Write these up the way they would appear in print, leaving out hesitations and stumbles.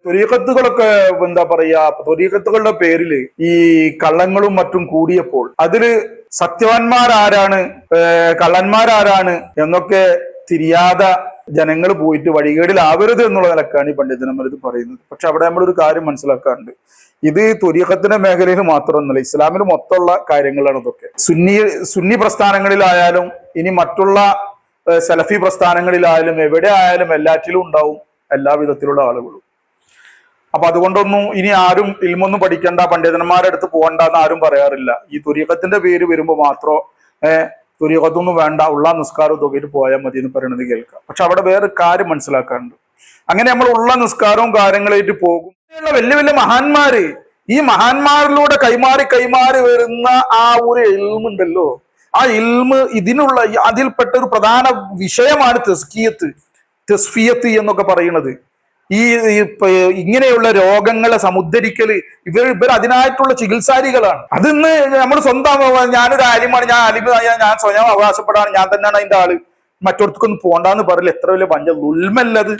ത്വരീഖത്തുകളൊക്കെ എന്താ പറയാ, ത്വരീഖത്തുകളുടെ പേരിൽ ഈ കള്ളങ്ങളും മറ്റും കൂടിയപ്പോൾ അതില് സത്യവാന്മാരാരാണ് കള്ളന്മാരാരാണ് എന്നൊക്കെ തിരിയാതെ ജനങ്ങൾ പോയിട്ട് വഴികേടിലാവരുത് എന്നുള്ള നിലക്കാണ് ഈ പണ്ഡിതന്മാർ ഇത് പറയുന്നത്. പക്ഷെ അവിടെ നമ്മളൊരു കാര്യം മനസ്സിലാക്കാറുണ്ട്, ഇത് ത്വരീഖത്തിന്റെ മേഖലയിൽ മാത്രമൊന്നുമല്ല, ഇസ്ലാമിൽ മൊത്തമുള്ള കാര്യങ്ങളാണ് ഇതൊക്കെ. സുന്നി പ്രസ്ഥാനങ്ങളിലായാലും ഇനി മറ്റുള്ള സലഫി പ്രസ്ഥാനങ്ങളിലായാലും എവിടെ ആയാലും എല്ലാറ്റിലും ഉണ്ടാവും എല്ലാ വിധത്തിലുള്ള ആളുകളും. അപ്പൊ അതുകൊണ്ടൊന്നും ഇനി ആരും ഇൽമൊന്നും പഠിക്കേണ്ട, പണ്ഡിതന്മാരുടെ അടുത്ത് പോകണ്ട എന്ന് ആരും പറയാറില്ല. ഈ ത്വരീഖത്തിന്റെ പേര് വരുമ്പോൾ മാത്രം ത്വരീഖത്തൊന്നും വേണ്ട, ഉള്ള നിസ്കാരം തുകയിൽ പോയാൽ മതി എന്ന് പറയുന്നത് കേൾക്കാം. പക്ഷെ അവിടെ വേറെ കാര്യം മനസ്സിലാക്കാറുണ്ട്. അങ്ങനെ നമ്മൾ ഉള്ള നിസ്കാരവും കാര്യങ്ങളായിട്ട് പോകും. വലിയ വലിയ മഹാന്മാര്, ഈ മഹാന്മാരിലൂടെ കൈമാറി വരുന്ന ആ ഒരു ഇൽമുണ്ടല്ലോ, ആ ഇൽമ് ഇതിനുള്ള അതിൽപ്പെട്ട ഒരു പ്രധാന വിഷയമാണ് തസ്ഫിയത്ത് എന്നൊക്കെ പറയുന്നത്. ഈ ഇങ്ങനെയുള്ള രോഗങ്ങളെ സമുദ്ധരിക്കല് ഇവർ അതിനായിട്ടുള്ള ചികിത്സാരികളാണ്. അതിന്ന് നമ്മൾ സ്വന്തം ഞാനൊരു ആലിമാണ്, ഞാൻ ആലിമായ, ഞാൻ സ്വയം അവകാശപ്പെടാണ്, ഞാൻ തന്നെയാണ് അതിന്റെ ആള്, മറ്റൊരുക്കൊന്നും പോണ്ടാന്ന് പറയില്ല. എത്ര വലിയ പഞ്ച ഉൽമല്ലത്.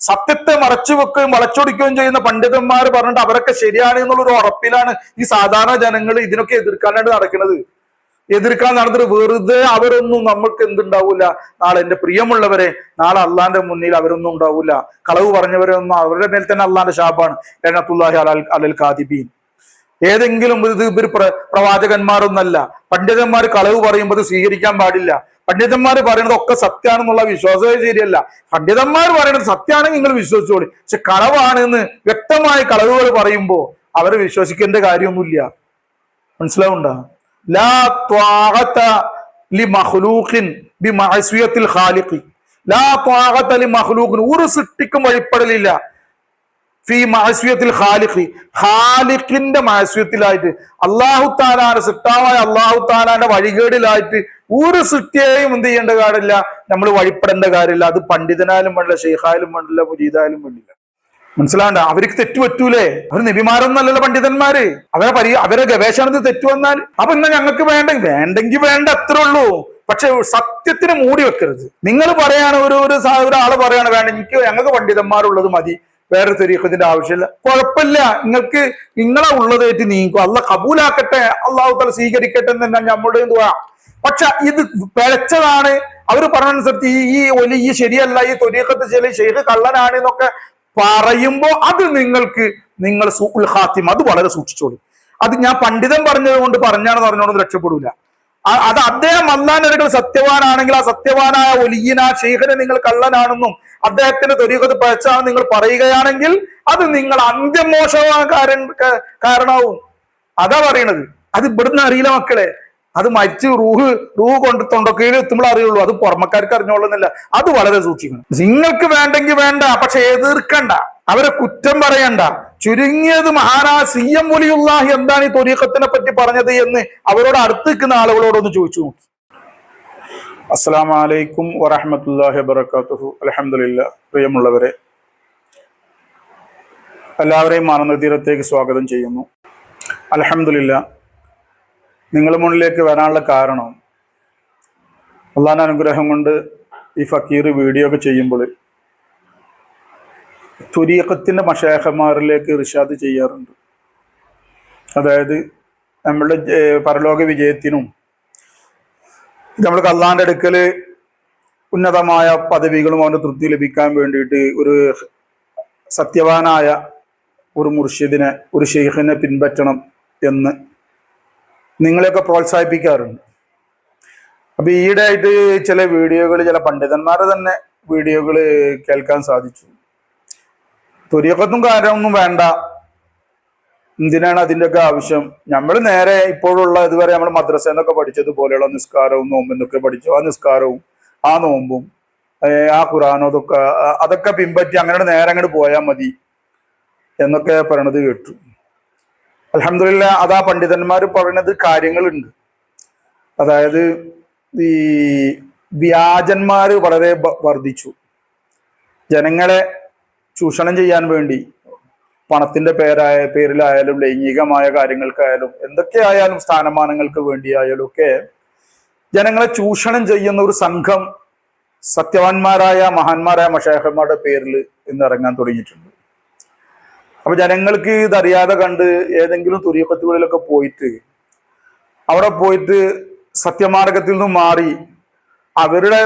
സത്യത്തെ മറച്ചു വെക്കുകയും വളച്ചൊടിക്കുകയും ചെയ്യുന്ന പണ്ഡിതന്മാർ പറഞ്ഞിട്ട് അവരൊക്കെ ശരിയാണ് എന്നുള്ളൊരു ഉറപ്പിലാണ് ഈ സാധാരണ ജനങ്ങൾ ഇതിനൊക്കെ എതിർക്കാനായിട്ട് നടക്കുന്നത്. എതിർക്കാൻ നടന്നിട്ട് വെറുതെ അവരൊന്നും നമ്മൾക്ക് എന്തുണ്ടാവൂല. നാളെ എന്റെ പ്രിയമുള്ളവരെ, നാളെ അള്ളാന്റെ മുന്നിൽ അവരൊന്നും ഉണ്ടാവൂല. കളവ് പറഞ്ഞവരൊന്നും അവരുടെ മേൽ തന്നെ അള്ളാന്റെ ശാപാണ്. ലഅനത്തുല്ലാഹി അലൽ കാദിബീൻ. ഏതെങ്കിലും ഇവർ പ്രവാചകന്മാരൊന്നല്ല. പണ്ഡിതന്മാർ കളവ് പറയുമ്പോൾ അത് സ്വീകരിക്കാൻ പാടില്ല. പണ്ഡിതന്മാർ പറയുന്നത് ഒക്കെ സത്യമാണെന്നുള്ള വിശ്വാസമേ ശരിയല്ല. പണ്ഡിതന്മാർ പറയുന്നത് സത്യമാണെങ്കിൽ നിങ്ങൾ വിശ്വസിച്ചോളി, പക്ഷെ കളവാണെന്ന് വ്യക്തമായ കളവുകൾ പറയുമ്പോൾ അവരെ വിശ്വസിക്കേണ്ട കാര്യമൊന്നുമില്ല. മനസ്സിലാവുണ്ടോ? ലാ ത്വാഅത ലിമഖ്ലൂഖിൻ ബിമഅസിയത്തിൽ ഖാലിഖി. ലാ ത്വാഅത ലിമഖ്ലൂഖിൻ, ഒരു സൃഷ്ടിക്കും വഴിപ്പെടലില്ല ഫീ മഅസിയത്തിൽ ഖാലിഖി, ഖാലിഖിന്റെ മഅസിയത്തിലായിട്ട്, അല്ലാഹു തആലാന്റെ സൃഷ്ടാവായ അല്ലാഹു തആലാന്റെ വഴികേടിലായിട്ട് ഒരു സൃഷ്ടിയെയും എന്ത് ചെയ്യേണ്ട കാര്യമില്ല, നമ്മൾ വഴിപ്പെടേണ്ട കാര്യമില്ല. അത് പണ്ഡിതനായാലും വേണ്ടില്ല, ഷെയ്ഖായാലും വേണ്ടില്ല, മുരീദായാലും വേണ്ടില്ല. മനസ്സിലാവണ്ട? അവർക്ക് തെറ്റുപറ്റൂലേ? അവർ നബിമാരൊന്നല്ലല്ലോ പണ്ഡിതന്മാര്. അവരെ ഗവേഷണത്തിൽ തെറ്റുവന്നാൽ അപ്പൊ ഇന്ന് ഞങ്ങൾക്ക് വേണ്ടെങ്കിൽ വേണ്ട, അത്രേ ഉള്ളൂ. പക്ഷെ സത്യത്തിന് മൂടി വെക്കരുത്. നിങ്ങൾ പറയാണ്, ഒരാള് പറയാണ് വേണ്ട, ഞങ്ങൾക്ക് പണ്ഡിതന്മാരുള്ളത് മതി, വേറെ തരീഖത്തിന്റെ ആവശ്യമില്ല. കുഴപ്പമില്ല, നിങ്ങളെ ഉള്ളതായിട്ട് നീക്കും, അള്ളാഹ് കബൂലാക്കട്ടെ, അള്ളാഹു തആല സ്വീകരിക്കട്ടെ എന്ന് തന്നെ നമ്മുടെ എന്തുവാ. പക്ഷെ ഇത് പിഴച്ചതാണ്. അവർ പറഞ്ഞനുസരിച്ച് ഈ ശരിയല്ല, ഈ ത്വരീഖത്ത് ശരി, ഷെയ്ഖ് കള്ളനാണ് എന്നൊക്കെ പറയുമ്പോ അത് നിങ്ങൾ സൂഉൽ ഖാത്തിമ, അത് വളരെ സൂക്ഷിച്ചോളൂ. അത് ഞാൻ പണ്ഡിതൻ പറഞ്ഞത് കൊണ്ട് പറഞ്ഞോണ്ട് രക്ഷപ്പെടൂല. അത് അദ്ദേഹം അല്ലാഹുവിന്റെ സത്യവാനാണെങ്കിൽ ആ സത്യവാനായ വലിയന ഷെയ്ഖിനെ നിങ്ങൾ കള്ളനാണെന്നും അദ്ദേഹത്തിന്റെ ത്വരീഖത്ത് പഴച്ചാണെന്ന് നിങ്ങൾ പറയുകയാണെങ്കിൽ അത് നിങ്ങൾ അന്ത്യം മോശമാകാൻ കാരണമാവും. അതാ പറയണത്. അത് ഇവിടുന്ന് അറിയില്ല മക്കളെ. അത് മരിച്ച് റൂഹ് കൊണ്ട് തൊണ്ടക്കയിൽ എത്തുമ്പോൾ അറിയുള്ളൂ. അത് പുറമക്കാർക്ക് അറിഞ്ഞോളുന്നില്ല. അത് വളരെ സൂക്ഷിക്കണം. നിങ്ങൾക്ക് വേണ്ടെങ്കിൽ വേണ്ട, പക്ഷെ എതിർക്കണ്ട, അവരെ കുറ്റം പറയണ്ട. ചുരുങ്ങിയത് മഹാനായ സി.എം. വലിയുല്ലാഹി എന്താണ് ഈ ത്വരീഖത്തിനെ പറ്റി പറഞ്ഞത് എന്ന് അവരോട് അടുത്ത് നിൽക്കുന്ന ആളുകളോടൊന്ന് ചോദിച്ചു നോക്കി. അസ്സലാമു അലൈക്കും വറഹ്മത്തുള്ളാഹി വബറകാതുഹു. അൽഹംദുലില്ലാഹ്. പ്രിയമുള്ളവരെ, എല്ലാവരെയും മാനവതീരത്തേക്ക് സ്വാഗതം ചെയ്യുന്നു. അൽഹംദുലില്ലാഹ്. നിങ്ങളുടെ മുന്നിലേക്ക് വരാനുള്ള കാരണം അള്ളാഹുവിന്റെ അനുഗ്രഹം കൊണ്ട് ഈ ഫക്കീർ വീഡിയോ ഒക്കെ ചെയ്യുമ്പോൾ ത്വരീഖത്തിന്റെ മശായിഖന്മാരിലേക്ക് ഇർശാദ് ചെയ്യാറുണ്ട്. അതായത് നമ്മളുടെ പരലോക വിജയത്തിനും നമ്മൾക്ക് അള്ളാഹിന്റെ അടുക്കല് ഉന്നതമായ പദവികളും അവന്റെ തൃപ്തി ലഭിക്കാൻ വേണ്ടിയിട്ട് ഒരു സത്യവാനായ ഒരു മുർഷിദിനെ, ഒരു ഷെയ്ഖിനെ പിൻപറ്റണം എന്ന് നിങ്ങളെയൊക്കെ പ്രോത്സാഹിപ്പിക്കാറുണ്ട്. അപ്പൊ ഈയിടെ ആയിട്ട് ചില വീഡിയോകൾ, ചില പണ്ഡിതന്മാരെ തന്നെ വീഡിയോകൾ കേൾക്കാൻ സാധിച്ചു. ത്വരീഖത്തും കാര്യമൊന്നും വേണ്ട, എന്തിനാണ് അതിൻ്റെയൊക്കെ ആവശ്യം? നമ്മൾ നേരെ ഇപ്പോഴുള്ള ഇതുവരെ നമ്മൾ മദ്രസ എന്നൊക്കെ പഠിച്ചതുപോലെയുള്ള നിസ്കാരവും നോമ്പും എന്നൊക്കെ പഠിച്ചു. ആ നിസ്കാരവും ആ നോമ്പും ആ ഖുർആനും അതൊക്കെ പിൻപറ്റി അങ്ങനെ നേരെ അങ്ങോട്ട് പോയാൽ മതി എന്നൊക്കെ പറയണത് കേട്ടു. അൽഹംദുലില്ലാഹ്. അതാ പണ്ഡിതന്മാർ പറയുന്നത് കാര്യങ്ങളുണ്ട്. അതായത് ഈ വ്യാജന്മാര് വളരെ വർദ്ധിച്ചു. ജനങ്ങളെ ചൂഷണം ചെയ്യാൻ വേണ്ടി പണത്തിന്റെ പേരിലായാലും ലൈംഗികമായ കാര്യങ്ങൾക്കായാലും എന്തൊക്കെയായാലും സ്ഥാനമാനങ്ങൾക്ക് വേണ്ടിയായാലും ഒക്കെ ജനങ്ങളെ ചൂഷണം ചെയ്യുന്ന ഒരു സംഘം സത്യവാന്മാരായ മഹാന്മാരായ മശായിഖന്മാരുടെ പേരിൽ ഇന്ന് ഇറങ്ങാൻ തുടങ്ങിയിട്ടുണ്ട്. അപ്പൊ ജനങ്ങൾക്ക് ഇതറിയാതെ കണ്ട് ഏതെങ്കിലും തുരീഖത്തുകളിലൊക്കെ പോയിട്ട് അവിടെ പോയിട്ട് സത്യമാർഗത്തിൽ നിന്നും മാറി അവരുടെ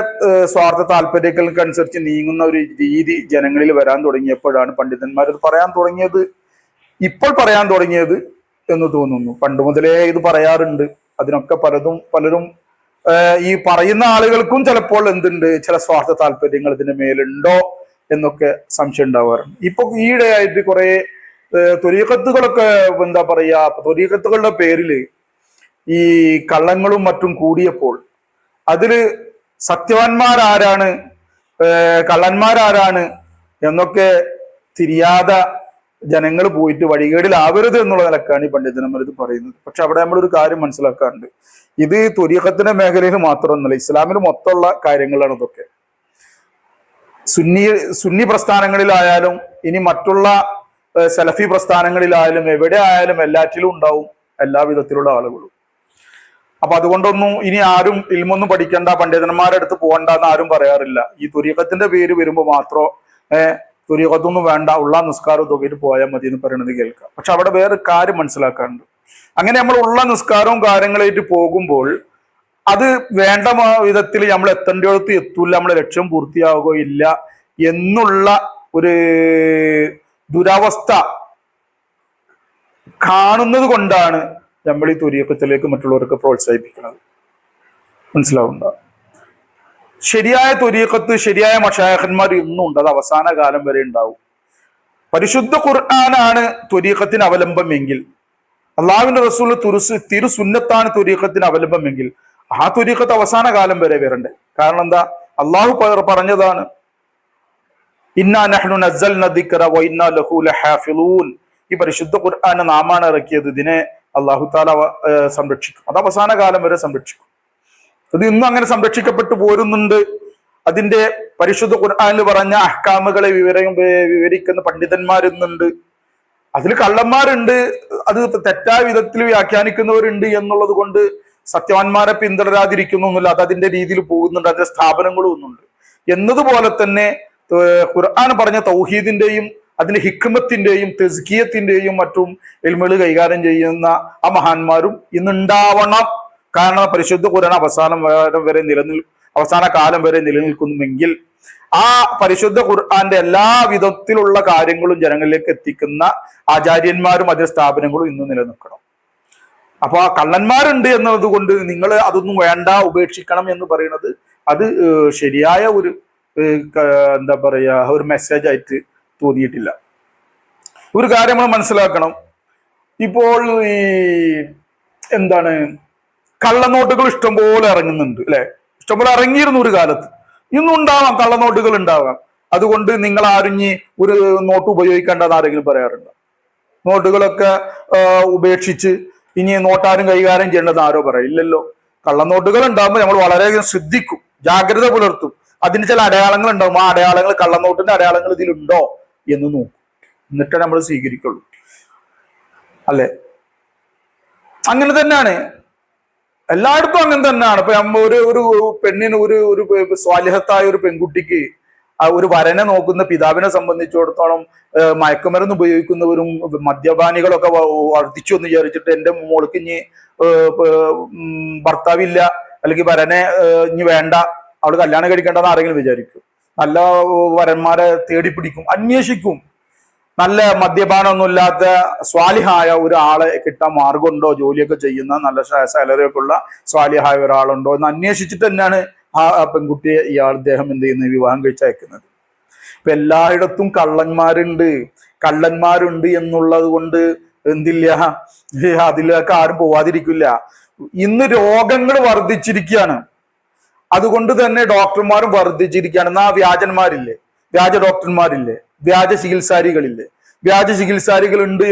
സ്വാർത്ഥ താല്പര്യങ്ങൾക്കനുസരിച്ച് നീങ്ങുന്ന ഒരു രീതി ജനങ്ങളിൽ വരാൻ തുടങ്ങിയപ്പോഴാണ് പണ്ഡിതന്മാർ ഇത് പറയാൻ തുടങ്ങിയത്, ഇപ്പോൾ പറയാൻ തുടങ്ങിയത് എന്ന് തോന്നുന്നു. പണ്ട് മുതലേ ഇത് പറയാറുണ്ട്. അതിനൊക്കെ പലരും ഈ പറയുന്ന ആളുകൾക്കും ചിലപ്പോൾ എന്തുണ്ട്, ചില സ്വാർത്ഥ താല്പര്യങ്ങൾ ഇതിന്റെ മേലുണ്ടോ എന്നൊക്കെ സംശയം ഉണ്ടാവാറുണ്ട്. ഇപ്പൊ ഈയിടെയായിട്ട് കുറെ ത്വരീഖത്തുകളൊക്കെ എന്താ പറയാ, ത്വരീഖത്തുകളുടെ പേരില് ഈ കള്ളങ്ങളും മറ്റും കൂടിയപ്പോൾ അതില് സത്യവാന്മാരാരാണ് കള്ളന്മാരാരാണ് എന്നൊക്കെ തിരിയാതെ ജനങ്ങൾ പോയിട്ട് വഴികേടിലാവരുത് എന്നുള്ള നിലക്കാണ് ഈ പണ്ഡിതന്മാർ ഇത് പറയുന്നത്. പക്ഷെ അവിടെ നമ്മളൊരു കാര്യം മനസ്സിലാക്കാറുണ്ട്, ഇത് ത്വരീഖത്തിന്റെ മേഖലയിൽ മാത്രമൊന്നുമല്ല, ഇസ്ലാമിൽ മൊത്തമുള്ള കാര്യങ്ങളാണ് ഇതൊക്കെ. സുന്നി പ്രസ്ഥാനങ്ങളിലായാലും ഇനി മറ്റുള്ള സലഫി പ്രസ്ഥാനങ്ങളിലായാലും എവിടെ ആയാലും എല്ലാറ്റിലും ഉണ്ടാവും എല്ലാ വിധത്തിലുള്ള ആളുകളും. അപ്പൊ അതുകൊണ്ടൊന്നും ഇനി ആരും ഇൽമൊന്നും പഠിക്കണ്ട, പണ്ഡിതന്മാരുടെ അടുത്ത് പോകണ്ട എന്ന് ആരും പറയാറില്ല. ഈ ത്വരീഖത്തിന്റെ പേര് വരുമ്പോൾ മാത്രം ത്വരീഖത്തൊന്നും വേണ്ട, ഉള്ള നിസ്കാരം തുകയിട്ട് പോയാൽ മതി എന്ന് പറയുന്നത് കേൾക്കാം. പക്ഷെ അവിടെ വേറെ കാര്യം മനസ്സിലാക്കാറുണ്ട്. അങ്ങനെ നമ്മൾ ഉള്ള നിസ്കാരവും കാര്യങ്ങളായിട്ട് പോകുമ്പോൾ അത് വേണ്ട വിധത്തിൽ നമ്മൾ എത്തേണ്ടിടത്ത് എത്തൂല, നമ്മളെ ലക്ഷ്യം പൂർത്തിയാവുകയില്ല എന്നുള്ള ഒരു ദുരവസ്ഥ കാണുന്നത് കൊണ്ടാണ് നമ്മൾ ഈ ത്വരീഖത്തിലേക്ക് മറ്റുള്ളവർക്ക് പ്രോത്സാഹിപ്പിക്കുന്നത്. മനസ്സിലാവുണ്ടോ? ശരിയായ ത്വരീഖത്ത്, ശരിയായ മശായിഖന്മാർ ഇന്നും ഉണ്ട്, അത് അവസാന കാലം വരെ ഉണ്ടാവും. പരിശുദ്ധ ഖുർആനാണ് ത്വരീഖത്തിന് അവലംബമെങ്കിൽ, അള്ളാഹുവിന്റെ റസൂൽ തിരു സുന്നത്താണ് ത്വരീഖത്തിന് അവലംബമെങ്കിൽ ആ ത്വരീഖത്ത് അവസാന കാലം വരെ വരണ്ടേ? കാരണം എന്താ? അള്ളാഹു പറഞ്ഞതാണ്, ഇന്നാ നഹ്നു നസ്സൽന ദിക്റ വ ഇന്നാ ലഹു ലഹാഫിളൂൻ. ഈ പരിശുദ്ധ ഖുർആനെ നാമാണ് ഇറക്കിയത്, ഇതിനെ അള്ളാഹു താല സംരക്ഷിക്കും, അത് അവസാന കാലം വരെ സംരക്ഷിക്കും. അത് ഇന്നും അങ്ങനെ സംരക്ഷിക്കപ്പെട്ടു പോരുന്നുണ്ട്. അതിന്റെ പരിശുദ്ധ ഖുർആനിൽ പറഞ്ഞ അഹ്കാമുകളെ വിവരിക്കുന്ന പണ്ഡിതന്മാരുന്നുണ്ട്. അതിൽ കള്ളന്മാരുണ്ട്, അത് തെറ്റായ വിധത്തിൽ വ്യാഖ്യാനിക്കുന്നവരുണ്ട് എന്നുള്ളത് കൊണ്ട് സത്യവാന്മാരെ പിന്തുടരാതിരിക്കുന്നൊന്നുമില്ല. അത് അതിന്റെ രീതിയിൽ പോകുന്നുണ്ട്, അതിന്റെ സ്ഥാപനങ്ങളും ഒന്നുണ്ട്. എന്നതുപോലെ തന്നെ ഖുർആൻ പറഞ്ഞ തൗഹീദിന്റെയും അതിന്റെ ഹിക്മത്തിന്റെയും തെസ്കിയത്തിന്റെയും മറ്റും ഇൽമുകൾ കൈകാര്യം ചെയ്യുന്ന ആ മഹാന്മാരും ഇന്നുണ്ടാവണം. കാരണം പരിശുദ്ധ ഖുർആൻ അവസാന കാലം വരെ നിലനിൽക്കുന്നുവെങ്കിൽ ആ പരിശുദ്ധ ഖുർആന്റെ എല്ലാ വിധത്തിലുള്ള കാര്യങ്ങളും ജനങ്ങളിലേക്ക് എത്തിക്കുന്ന ആചാര്യന്മാരും അതിന്റെ സ്ഥാപനങ്ങളും ഇന്നും നിലനിൽക്കണം. അപ്പൊ ആ കള്ളന്മാരുണ്ട് എന്നത് കൊണ്ട് നിങ്ങൾ അതൊന്നും വേണ്ട, ഉപേക്ഷിക്കണം എന്ന് പറയുന്നത് അത് ശരിയായ ഒരു എന്താ പറയാ ഒരു മെസ്സേജ് ആയിട്ട് തോന്നിയിട്ടില്ല. ഒരു കാര്യം നമ്മൾ മനസ്സിലാക്കണം, ഇപ്പോൾ ഈ എന്താണ് കള്ളനോട്ടുകൾ ഇഷ്ടംപോലെ ഇറങ്ങുന്നുണ്ട് അല്ലെ? ഇഷ്ടംപോലെ ഇറങ്ങിയിരുന്നു ഒരു കാലത്ത്, ഇന്നും ഉണ്ടാവാം കള്ളനോട്ടുകൾ ഉണ്ടാവാം. അതുകൊണ്ട് നിങ്ങൾ ആരും ഒരു നോട്ട് ഉപയോഗിക്കേണ്ടെന്ന് ആരെങ്കിലും പറയാറുണ്ടോ? നോട്ടുകളൊക്കെ ഉപേക്ഷിച്ച് ഇനി നോട്ടാരും കൈകാര്യം ചെയ്യേണ്ടതെന്ന് ആരോ പറയും? ഇല്ലല്ലോ. കള്ളനോട്ടുകൾ ഉണ്ടാകുമ്പോൾ നമ്മൾ വളരെയധികം ശ്രദ്ധിക്കും, ജാഗ്രത പുലർത്തും. അതിന് ചില അടയാളങ്ങൾ ഉണ്ടാവും, ആ അടയാളങ്ങൾ കള്ളനോട്ടിന്റെ അടയാളങ്ങൾ ഇതിലുണ്ടോ എന്ന് നോക്കും, എന്നിട്ടേ നമ്മൾ സ്വീകരിക്കുള്ളൂ അല്ലെ? അങ്ങനെ തന്നെയാണ് എല്ലായിടത്തും, അങ്ങനെ തന്നെയാണ്. ഇപ്പൊ ഒരു പെണ്ണിന് ഒരു സ്വാലിഹത്തായ ഒരു പെൺകുട്ടിക്ക് ഒരു വരനെ നോക്കുന്ന പിതാവിനെ സംബന്ധിച്ചിടത്തോളം മയക്കുമരുന്ന് ഉപയോഗിക്കുന്നവരും മദ്യപാനികളൊക്കെ വർദ്ധിച്ചു എന്ന് വിചാരിച്ചിട്ട് എന്റെ മോൾക്ക് ഇനി ഭർത്താവില്ല അല്ലെങ്കിൽ വരനെ ഇനി വേണ്ട, അവള് കല്യാണം കഴിക്കേണ്ടെന്ന് ആരെങ്കിലും വിചാരിക്കും? നല്ല വരന്മാരെ തേടിപ്പിടിക്കും, അന്വേഷിക്കും. നല്ല മദ്യപാനമൊന്നും ഇല്ലാത്ത സ്വാലിഹായ ഒരാളെ കിട്ടാൻ മാർഗമുണ്ടോ, ജോലിയൊക്കെ ചെയ്യുന്ന നല്ല സാലറി ഒക്കെ ഉള്ള സ്വാലിഹായ ഒരാളുണ്ടോ എന്ന് അന്വേഷിച്ചിട്ട് തന്നെയാണ് ആ പെൺകുട്ടിയെ ഇദ്ദേഹം എന്ത് ചെയ്യുന്നത്, വിവാഹം കഴിച്ചയക്കുന്നത്. ഇപ്പൊ എല്ലായിടത്തും കള്ളന്മാരുണ്ട് എന്നുള്ളത് കൊണ്ട് എന്തില്ല, അതിലൊക്കെ ആരും പോവാതിരിക്കില്ല. ഇന്ന് രോഗങ്ങൾ വർദ്ധിച്ചിരിക്കുകയാണ്, അതുകൊണ്ട് തന്നെ ഡോക്ടർമാരും വർദ്ധിച്ചിരിക്കുകയാണ്. എന്നാ വ്യാജന്മാരില്ലേ, വ്യാജ ഡോക്ടർമാരില്ലേ, വ്യാജ ചികിത്സാരികളില്ലേ? വ്യാജ ചികിത്സാരികൾ ഉണ്ട്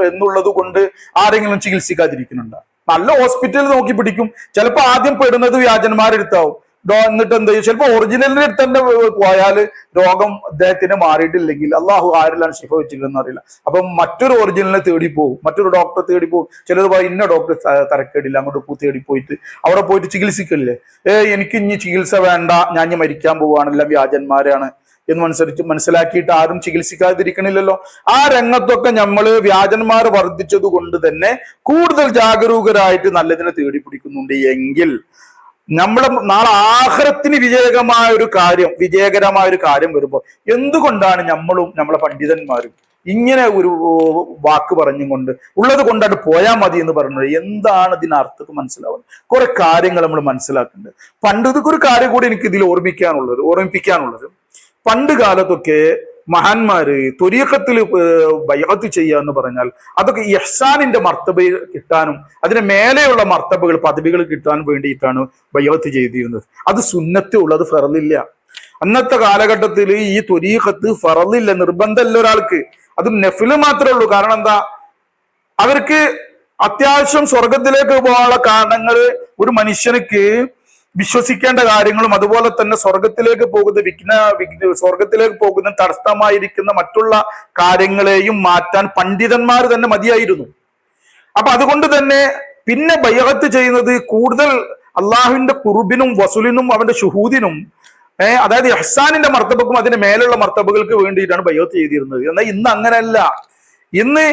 എന്നുള്ളത് കൊണ്ട് ആരെങ്കിലും ചികിത്സിക്കാതിരിക്കുന്നുണ്ടോ? നല്ല ഹോസ്പിറ്റലിൽ നോക്കി പിടിക്കും. ചിലപ്പോൾ ആദ്യം പെടുന്നത് വ്യാജന്മാരെടുത്താവും, എന്നിട്ട് എന്ത് ചെയ്യും, ചിലപ്പോൾ ഒറിജിനലിന്റെ അടുത്ത് തന്നെ പോയാൽ രോഗം അദ്ദേഹത്തിന് മാറിയിട്ടില്ലെങ്കിൽ അള്ളാഹു ആരിലാണ് ശിഫ വെച്ചിട്ടുണ്ടെന്ന് അറിയില്ല. അപ്പം മറ്റൊരു ഒറിജിനലിനെ തേടി പോകും, മറ്റൊരു ഡോക്ടറെ തേടി പോകും. ചിലത് പറയും ഇന്ന ഡോക്ടർ തരക്കേടില്ല, അങ്ങോട്ട് തേടി പോയിട്ട് അവിടെ പോയിട്ട് ചികിത്സിക്കില്ലേ, എനിക്ക് ഇനി ചികിത്സ വേണ്ട, ഞാൻ ഇനി മരിക്കാൻ പോവുകയാണ്, എല്ലാം വ്യാജന്മാരാണ് എന്ന് മനസ്സിലാക്കിയിട്ട് ആരും ചികിത്സിക്കാതിരിക്കണില്ലല്ലോ. ആ രംഗത്തൊക്കെ നമ്മൾ വ്യാജന്മാർ വർദ്ധിച്ചത് കൊണ്ട് തന്നെ കൂടുതൽ ജാഗരൂകരായിട്ട് നല്ലതിനെ തേടി പിടിക്കുന്നുണ്ട് എങ്കിൽ നമ്മളെ നാളെ ആഖിറത്തിന് വിജയകരമായ ഒരു കാര്യം വരുമ്പോൾ എന്തുകൊണ്ടാണ് നമ്മളും നമ്മളെ പണ്ഡിതന്മാരും ഇങ്ങനെ ഒരു വാക്ക് പറഞ്ഞുകൊണ്ട് ഉള്ളത് കൊണ്ടാണ് പോയാൽ മതി എന്ന് പറഞ്ഞത്? എന്താണ് ഇതിനർത്ഥം മനസ്സിലാവുന്നത്? കുറെ കാര്യങ്ങൾ നമ്മൾ മനസ്സിലാക്കുന്നുണ്ട്. പണ്ട് ഇതൊക്കെ ഒരു കാര്യം കൂടി എനിക്ക് ഇതിൽ ഓർമ്മിപ്പിക്കാനുള്ളത്, പണ്ട് കാലത്തൊക്കെ മഹാന്മാര് ത്വരീഖത്തിൽ ബൈഅത്ത് ചെയ്യുക എന്ന് പറഞ്ഞാൽ അതൊക്കെ ഇഹ്സാനിന്റെ മർത്തബ കിട്ടാനും അതിന് മേലെയുള്ള മർത്തബകൾ പദവികൾ കിട്ടാൻ വേണ്ടിയിട്ടാണ് ബൈഅത്ത് ചെയ്തിരുന്നത്. അത് സുന്നത്തേ ഉള്ളത്, ഫറലില്ല. അന്നത്തെ കാലഘട്ടത്തിൽ ഈ ത്വരീഖത്ത് ഫറലില്ല, നിർബന്ധമല്ല ഒരാൾക്ക്, അത് നഫില് മാത്രമേ ഉള്ളൂ. കാരണം എന്താ, അവർക്ക് അത്യാവശ്യം സ്വർഗത്തിലേക്ക് പോകാനുള്ള കാരണങ്ങൾ ഒരു മനുഷ്യനക്ക് വിശ്വസിക്കേണ്ട കാര്യങ്ങളും അതുപോലെ തന്നെ സ്വർഗത്തിലേക്ക് പോകുന്ന തടസ്സമായിരിക്കുന്ന മറ്റുള്ള കാര്യങ്ങളെയും മാറ്റാൻ പണ്ഡിതന്മാർ തന്നെ മതിയായിരുന്നു. അപ്പൊ അതുകൊണ്ട് തന്നെ പിന്നെ ബൈഅത്ത് ചെയ്യുന്നത് കൂടുതൽ അള്ളാഹുവിന്റെ ഖുർബിനും വസുലിനും അവന്റെ ഷുഹൂദിനും അതായത് ഇഹ്സാനിന്റെ മർത്തബക്കും അതിന് മേലുള്ള മർത്തബകൾക്ക് വേണ്ടിയിട്ടാണ് ബൈഅത്ത് ചെയ്തിരുന്നത്. എന്നാൽ ഇന്ന് അങ്ങനെയല്ല. ഇന്ന്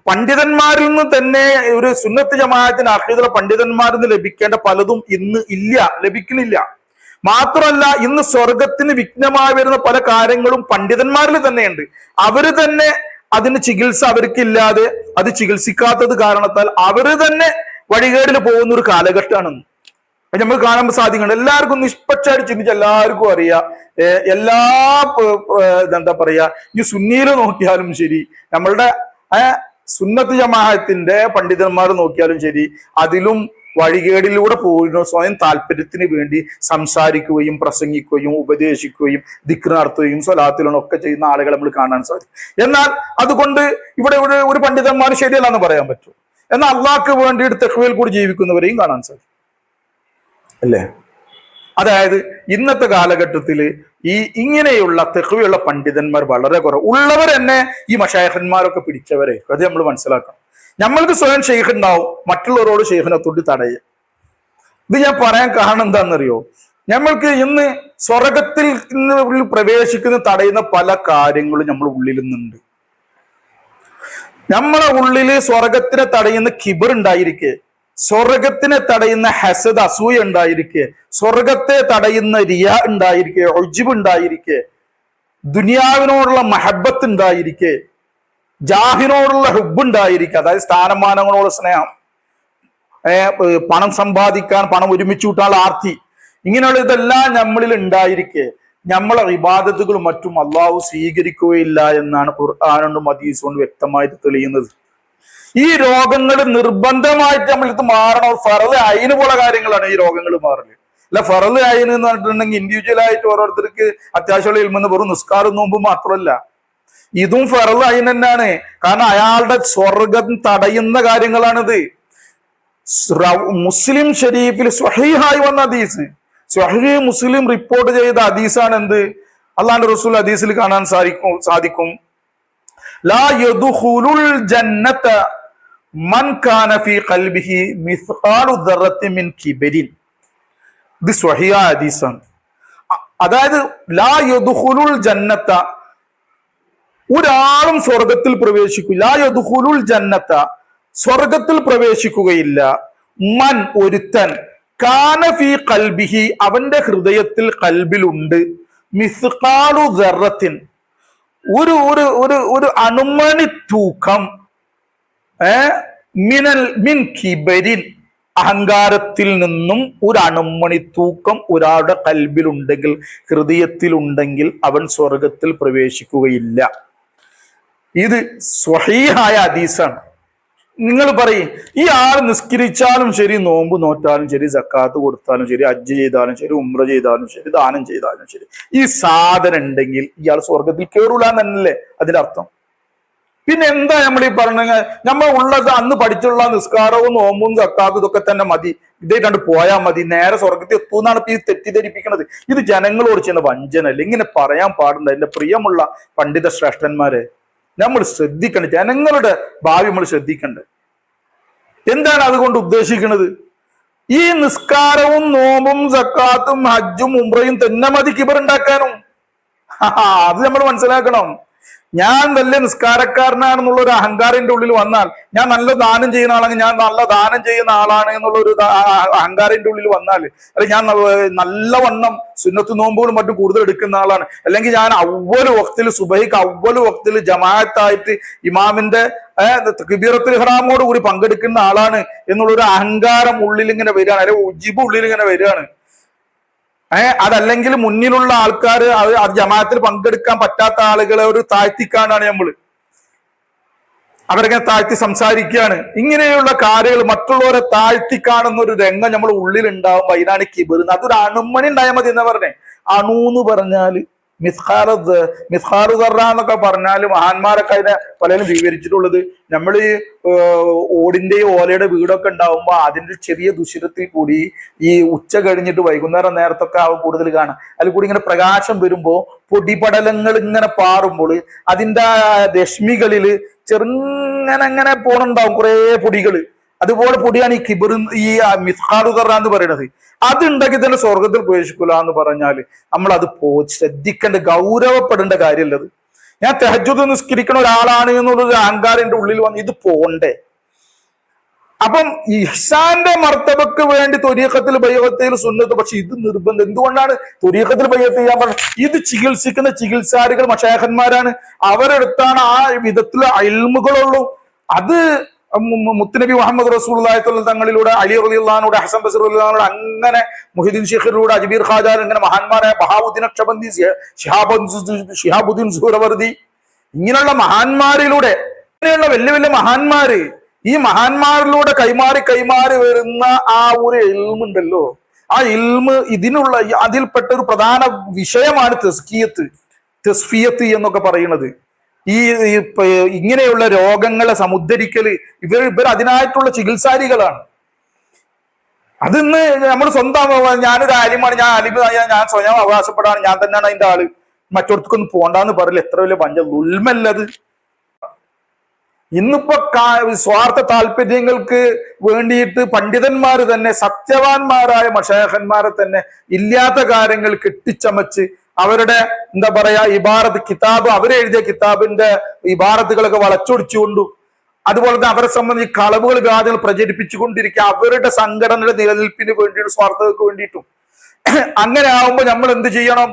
പണ്ഡിതന്മാരിൽ നിന്ന് തന്നെ ഒരു സുന്നത്ത് ജമാഅത്തിന് അഖീദുള്ള പണ്ഡിതന്മാരിൽ നിന്ന് ലഭിക്കേണ്ട പലതും ഇന്ന് ലഭിക്കുന്നില്ല. മാത്രമല്ല, ഇന്ന് സ്വർഗത്തിന് വിഘ്നമായി വരുന്ന പല കാര്യങ്ങളും പണ്ഡിതന്മാരിൽ തന്നെയുണ്ട്. അവര് തന്നെ അതിന് ചികിത്സ അവർക്കില്ലാതെ അത് ചികിത്സിക്കാത്തത് കാരണത്താൽ അവര് തന്നെ വഴികേടിൽ പോകുന്ന ഒരു കാലഘട്ടമാണ് നമ്മൾ കാണാൻ സാധിക്കുന്നുണ്ട്. എല്ലാവർക്കും നിഷ്പക്ഷമായിട്ട് ചിന്തിച്ച് എല്ലാവർക്കും അറിയാം, എല്ലാ എന്താ പറയാ, ഈ സുന്നിയിൽ നോക്കിയാലും ശരി, നമ്മളുടെ സുന്നത്ത് ജമാഅത്തിന്റെ പണ്ഡിതന്മാർ നോക്കിയാലും ശരി, അതിലും വഴികേടിലൂടെ പോകുന്ന സ്വയം താല്പര്യത്തിന് വേണ്ടി സംസാരിക്കുകയും പ്രസംഗിക്കുകയും ഉപദേശിക്കുകയും ദിക്ർ നടത്തുകയും സ്വലാത്തിലും ഒക്കെ ചെയ്യുന്ന ആളുകളെ നമ്മൾ കാണാൻ സാധിക്കും. എന്നാൽ അതുകൊണ്ട് ഇവിടെ ഒരു പണ്ഡിതന്മാർ ശരിയല്ലെന്ന് പറയാൻ പറ്റും. എന്നാൽ അള്ളാഹ്ക്ക് വേണ്ടിയിട്ട് തെഖ്വയിൽ കൂടി ജീവിക്കുന്നവരെയും കാണാൻ സാധിക്കും, അല്ലേ? അതായത് ഇന്നത്തെ കാലഘട്ടത്തില് ഇങ്ങനെയുള്ള തെഖ്വയുള്ള പണ്ഡിതന്മാർ വളരെ കുറവ്. ഉള്ളവർ തന്നെ ഈ മശായിഖന്മാരൊക്കെ പിടിച്ചവരെ അത് നമ്മൾ മനസ്സിലാക്കണം. നമ്മൾക്ക് സ്വയം ഷെയ്ഖ് ഉണ്ടാവും, മറ്റുള്ളവരോട് ഷെയ്ഖിനെ തൊട്ട് തടയുക. ഇത് ഞാൻ പറയാൻ കാരണം എന്താണെന്നറിയോ? നമ്മൾക്ക് ഇന്ന് സ്വർഗത്തിൽ പ്രവേശിക്കുന്ന തടയുന്ന പല കാര്യങ്ങളും നമ്മുടെ ഉള്ളിൽ നിന്നുണ്ട്. നമ്മളെ ഉള്ളില് സ്വർഗത്തിനെ തടയുന്ന കിബർ ഉണ്ടായിരിക്കെ, സ്വർഗത്തിനെ തടയുന്ന ഹസദ് അസൂയ ഉണ്ടായിരിക്കെ, സ്വർഗത്തെ തടയുന്ന റിയ ഉണ്ടായിരിക്കെ, ഉജ്ബ് ഉണ്ടായിരിക്കെ, ദുനിയാവിനോടുള്ള മഹബത്ത് ഉണ്ടായിരിക്കെ, ജാഹിനോടുള്ള ഹുബ് ഉണ്ടായിരിക്കെ, അതായത് സ്ഥാനമാനങ്ങളോടുള്ള സ്നേഹം, പണം സമ്പാദിക്കാൻ, പണം ഒരുമിച്ച് കൂട്ടാനുള്ള ആർത്തി, ഇങ്ങനെയുള്ള ഇതെല്ലാം നമ്മളിൽ ഉണ്ടായിരിക്കെ നമ്മളെ ഇബാദത്തുകളും മറ്റും അള്ളാഹു സ്വീകരിക്കുകയില്ല എന്നാണ് ഖുർആനും ഹദീസും കൊണ്ട് വ്യക്തമായിട്ട് തെളിയുന്നത്. ഈ രോഗങ്ങൾ നിർബന്ധമായിട്ട് നമ്മൾക്ക് മാറണം. ഫറദ് അയിന് പോലെ കാര്യങ്ങളാണ് ഈ രോഗങ്ങൾ മാറല്. അല്ല, ഫറദ് അയിന് എന്ന് പറഞ്ഞിട്ടുണ്ടെങ്കിൽ ഇൻഡിവിജ്വൽ ആയിട്ട് ഓരോരുത്തർക്ക് അത്യാവശ്യമുള്ള ഇൽമെന്ന് വെറും നിസ്കാരം നോമ്പും മാത്രമല്ല, ഇതും ഫറദ് അയിൻ തന്നെയാണ്. കാരണം അയാളുടെ സ്വർഗം തടയുന്ന കാര്യങ്ങളാണിത്. മുസ്ലിം ഷരീഫിൽ സ്വഹീഹായി വന്ന ഹദീസ്, സ്വഹീഹ് മുസ്ലിം റിപ്പോർട്ട് ചെയ്ത ഹദീസാണ് എന്ത്? അല്ലാഹുവിന്റെ റസൂൽ ഹദീസിൽ കാണാൻ സാധിക്കും ലാ യദ്ഖുലുൽ ജന്നത മൻ കാന ഫീ ഖൽബിഹി മിസ്ഖാലു ദർറത്തിൻ മിൻ കിബരിൻ. ഇത് സ്വഹീഹ ഹദീസാണ്. അതായത് ലാ യദ്ഖുലുൽ ജന്നത, ഒരാളും സ്വർഗത്തിൽ പ്രവേശിക്കില്ല. ലാ യദ്ഖുലുൽ ജന്നത, സ്വർഗത്തിൽ പ്രവേശിക്കുകയില്ല. മൻ, ഒരുത്തൻ, കാന ഫീ ഖൽബിഹി, അവന്റെ ഹൃദയത്തിൽ ഖൽബിലുണ്ട്, മിസ്ഖാലു ദർറത്തിൻ, ഒരു അണുമണി തൂക്കം, മിൻ കിബരിൻ, അഹങ്കാരത്തിൽ നിന്നും ഒരു അണുമണി തൂക്കം ഒരാളുടെ കൽബിലുണ്ടെങ്കിൽ, ഹൃദയത്തിലുണ്ടെങ്കിൽ അവൻ സ്വർഗത്തിൽ പ്രവേശിക്കുകയില്ല. ഇത് സ്വഹീഹായ ഹദീസാണ്. നിങ്ങൾ പറയും, ഈ ആൾ നിസ്കരിച്ചാലും ശരി, നോമ്പ് നോറ്റാലും ശരി, സക്കാത്ത് കൊടുത്താലും ശരി, ഹജ്ജ് ചെയ്താലും ശരി, ഉംറ ചെയ്താലും ശരി, ദാനം ചെയ്താലും ശരി, ഈ സാധനം ഉണ്ടെങ്കിൽ ഇയാൾ സ്വർഗത്തിൽ കയറൂല എന്നല്ലേ അതിന്റെ അർത്ഥം? പിന്നെ എന്താ നമ്മൾ ഈ പറഞ്ഞ നമ്മൾ ഉള്ളത് അന്ന് പഠിച്ചുള്ള നിസ്കാരവും നോമ്പും സക്കാത്തും ഇതൊക്കെ തന്നെ മതി, ഇതേ കണ്ട് പോയാൽ മതി, നേരെ സ്വർഗത്തിൽ എത്തുന്നാണ് ഇപ്പൊ ഈ തെറ്റിദ്ധരിപ്പിക്കുന്നത്. ഇത് ജനങ്ങളോട് ചെയ്യുന്ന വഞ്ചനല്ല, ഇങ്ങനെ പറയാൻ പാടില്ല. എന്റെ പ്രിയമുള്ള പണ്ഡിത ശ്രേഷ്ഠന്മാരെ, നമ്മൾ ശ്രദ്ധിക്കണം, ജനങ്ങളുടെ ഭാവി നമ്മൾ ശ്രദ്ധിക്കണ്ടേ. എന്താണ് അതുകൊണ്ട് ഉദ്ദേശിക്കുന്നത്? ഈ നിസ്കാരവും നോമ്പും സക്കാത്തും ഹജ്ജും ഉംറയും തന്നെ മതി കിബറുണ്ടാക്കാനും. അത് നമ്മൾ മനസ്സിലാക്കണം. ഞാൻ വലിയ നിസ്കാരക്കാരനാണെന്നുള്ള ഒരു അഹങ്കാരന്റെ ഉള്ളിൽ വന്നാൽ, ഞാൻ നല്ല ദാനം ചെയ്യുന്ന ആളാണെങ്കിൽ ഞാൻ നല്ല ദാനം ചെയ്യുന്ന ആളാണ് എന്നുള്ള ഒരു അഹങ്കാരന്റെ ഉള്ളിൽ വന്നാൽ, അല്ലെങ്കിൽ ഞാൻ നല്ലവണ്ണം സുന്നത്ത് നോമ്പുകളും മറ്റും കൂടുതൽ എടുക്കുന്ന ആളാണ്, അല്ലെങ്കിൽ ഞാൻ അവ്വൽ വക്തിൽ സുബഹിക്ക് അവ്വൽ വക്തിൽ ജമാഅത്തായിട്ട് ഇമാമിന്റെ തക്ബീറത്തുൽ ഇഹ്റാമോട് കൂടി പങ്കെടുക്കുന്ന ആളാണ് എന്നുള്ളൊരു അഹങ്കാരം ഉള്ളിൽ ഇങ്ങനെ വരികയാണ്, അല്ലെങ്കിൽ ഉജിബ് ഉള്ളിൽ ഇങ്ങനെ വരികയാണ്. അതല്ലെങ്കിൽ മുന്നിലുള്ള ആൾക്കാർ അത് ജമാഅത്തിൽ പങ്കെടുക്കാൻ പറ്റാത്ത ആളുകളെ ഒരു താഴ്ത്തിക്കാനാണ് നമ്മൾ, അവരിങ്ങനെ താഴ്ത്തി സംസാരിക്കുകയാണ്. ഇങ്ങനെയുള്ള കാര്യങ്ങൾ മറ്റുള്ളവരെ താഴ്ത്തി കാണുന്ന ഒരു രംഗം നമ്മൾ ഉള്ളിൽ ഉണ്ടാവും. അതിനാണ് കിബർ. അതൊരു അണുമണി ഉണ്ടായാൽ മതി എന്നാ പറഞ്ഞേ. അണൂന്ന് പറഞ്ഞാല് മിസ്ഹാറുദറ എന്നൊക്കെ പറഞ്ഞാല് മഹാന്മാരൊക്കെ അതിനെ പലരും വിവരിച്ചിട്ടുള്ളത്, നമ്മൾ ഈ ഓടിന്റെയും ഓലയുടെ വീടൊക്കെ ഉണ്ടാവുമ്പോ അതിന്റെ ചെറിയ ദുഷിരത്തിൽ കൂടി ഈ ഉച്ച കഴിഞ്ഞിട്ട് വൈകുന്നേരം നേരത്തൊക്കെ ആവും കൂടുതൽ കാണാം. അതിൽ കൂടി ഇങ്ങനെ പ്രകാശം വരുമ്പോ പൊടിപടലങ്ങൾ ഇങ്ങനെ പാറുമ്പോൾ അതിന്റെ രശ്മികളിൽ ചെറുങ്ങനെ പോണുണ്ടാവും കുറെ പൊടികള്. അതുപോലെ പൊടിയാണ് ഈ കിബർ, ഈ മിസ്ഹാറുദറ എന്ന് പറയുന്നത്. അതുണ്ടെങ്കിൽ തന്നെ സ്വർഗത്തിൽ പ്രവേശിക്കൂല എന്ന് പറഞ്ഞാൽ നമ്മൾ അത് ശ്രദ്ധിക്കേണ്ട, ഗൗരവപ്പെടേണ്ട കാര്യമല്ലത്. ഞാൻ തഹജ്ജുദ് നിസ്കരിക്കുന്ന ഒരാളാണ് എന്നുള്ളൊരു അഹങ്കാരന്റെ ഉള്ളിൽ വന്ന് ഇത് പോണ്ടേ. അപ്പം ഇഹ്സാന്റെ മർത്തബക്ക് വേണ്ടി ത്വരീഖത്തിൽ ബൈഅത്തിൽ സുന്നത്ത്, പക്ഷെ ഇത് നിർബന്ധം. എന്തുകൊണ്ടാണ് ത്വരീഖത്തിൽ ബൈഅത്ത് ചെയ്യാൻ പറഞ്ഞത്? ഇത് ചികിത്സിക്കുന്ന ചികിത്സാരികൾ മശായിഖന്മാരാണ്, അവരെടുത്താണ് ആ വിധത്തിലുള്ള ഇൽമുകളുള്ളൂ. അത് മുത്തുനബി മുഹമ്മദ് റസൂലുള്ളാഹി തങ്ങളിലൂടെ, അലി റളിയല്ലാഹുവിലൂടെ, ഹസൻ ബസറി റളിയല്ലാഹുവിലൂടെ, അങ്ങനെ മുഹീദ്ദീൻ ഷെയ്ഖിലൂടെ, അജ്മീർ ഖാജ, ഇങ്ങനെ മഹാന്മാരായ ബഹാവുദ്ദീൻ അക്ഷബന്ദി, ശിഹാബുദ്ദീൻ സുഹറവർദി, ഇങ്ങനെയുള്ള മഹാന്മാരിലൂടെ, ഇങ്ങനെയുള്ള വലിയ വലിയ മഹാന്മാര്, ഈ മഹാന്മാരിലൂടെ കൈമാറി വരുന്ന ആ ഒരു ഇൽമുണ്ടല്ലോ, ആ ഇൽമ് ഇതിനുള്ള അതിൽപ്പെട്ട ഒരു പ്രധാന വിഷയമാണ് തസ്ഫിയത്ത് എന്നൊക്കെ പറയുന്നത്. ഈ ഇങ്ങനെയുള്ള രോഗങ്ങളെ സമുദ്ധരിക്കല് ഇവർ അതിനായിട്ടുള്ള ചികിത്സാരികളാണ്. അതിന്ന് നമ്മൾ സ്വന്തം, ഞാനൊരു ആലിമാണ്, ഞാൻ സ്വയം അവകാശപ്പെടാണ്, ഞാൻ തന്നെയാണ് അതിന്റെ ആള്, മറ്റൊരുക്കൊന്നും പോണ്ടാന്ന് പറയില്ല. എത്ര വലിയ ഉൽമല്ലത്. ഇന്നിപ്പോ സ്വാർത്ഥ താല്പര്യങ്ങൾക്ക് വേണ്ടിയിട്ട് പണ്ഡിതന്മാര് തന്നെ, സത്യവാന്മാരായ മശായിഖന്മാരെ തന്നെ ഇല്ലാത്ത കാര്യങ്ങൾ കെട്ടിച്ചമച്ച് അവരുടെ എന്താ പറയാ ഇബാറത്ത് കിതാബ്, അവരെഴുതിയ കിതാബിന്റെ ഇബാറത്തുകളൊക്കെ വളച്ചൊടിച്ചുകൊണ്ടു, അതുപോലെ തന്നെ അവരെ സംബന്ധിച്ച് കളവുകൾ ഗാഥകൾ പ്രചരിപ്പിച്ചുകൊണ്ടിരിക്കുക, അവരുടെ സംഘടനയുടെ നിലനിൽപ്പിന് വേണ്ടിയിട്ട്, സ്വാർത്ഥതയ്ക്ക് വേണ്ടിയിട്ടും. അങ്ങനെ ആവുമ്പോ നമ്മൾ എന്ത് ചെയ്യണം?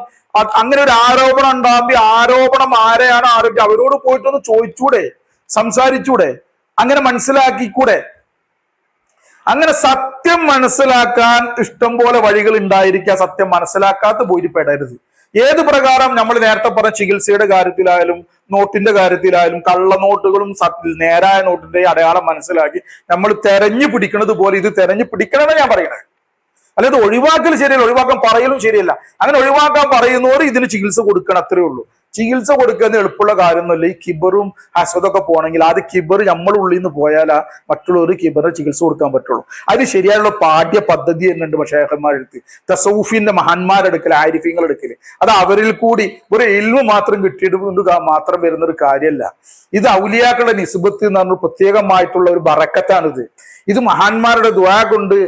അങ്ങനെ ഒരു ആരോപണം ഉണ്ടാകുമ്പോ ആരോപണം ആരെയാണ് ആരോഗ്യം, അവരോട് പോയിട്ടൊന്ന് ചോദിച്ചൂടെ, സംസാരിച്ചൂടെ, അങ്ങനെ മനസ്സിലാക്കിക്കൂടെ? അങ്ങനെ സത്യം മനസ്സിലാക്കാൻ ഇഷ്ടം പോലെ വഴികൾ ഉണ്ടായിരിക്കുക. സത്യം മനസ്സിലാക്കാത്ത പോയിട്ട് പെടരുത്. ഏത് പ്രകാരം നമ്മൾ നേരത്തെ പറഞ്ഞ ചികിത്സയുടെ കാര്യത്തിലായാലും നോട്ടിന്റെ കാര്യത്തിലായാലും കള്ളനോട്ടുകളും നേരായ നോട്ടിന്റെ അടയാളം മനസ്സിലാക്കി നമ്മൾ തെരഞ്ഞു പിടിക്കുന്നത് പോലെ ഇത് തെരഞ്ഞു പിടിക്കണമെന്ന് ഞാൻ പറയണത്. അല്ലാതെ ഒഴിവാക്കൽ ശരിയല്ല, ഒഴിവാക്കാൻ പറയലും ശരിയല്ല. അങ്ങനെ ഒഴിവാക്കാൻ പറയുന്നവർ ഇതിന് ചികിത്സ കൊടുക്കണം, അത്രേ ഉള്ളൂ. ചികിത്സ കൊടുക്കുന്ന എളുപ്പമുള്ള കാര്യമൊന്നുമില്ല. ഈ കിബറും ഹസദൊക്കെ പോകണമെങ്കിൽ അത് കിബർ നമ്മുടെ ഉള്ളിൽ നിന്ന് പോയാലാ മറ്റുള്ളവർ കിബറിന് ചികിത്സ കൊടുക്കാൻ പറ്റുള്ളൂ. അതിന് ശരിയായുള്ള പാഠ്യ പദ്ധതി എന്നുണ്ട് മശായിഖന്മാരെടുത്ത്, തസൗഫിന്റെ മഹാന്മാരെടുക്കൽ, ആരിഫ്യങ്ങൾ എടുക്കല്. അത് അവരിൽ കൂടി ഒരു ഇൽമു മാത്രം കിട്ടിയിട്ട് മാത്രം വരുന്ന ഒരു കാര്യമല്ല. ഇത് ഔലിയാക്കളുടെ നിസ്ബത്ത് എന്ന് പറഞ്ഞ പ്രത്യേകമായിട്ടുള്ള ഒരു ബറക്കത്താണിത്. ഇത് മഹാന്മാരുടെ ദുആ കൊണ്ട്,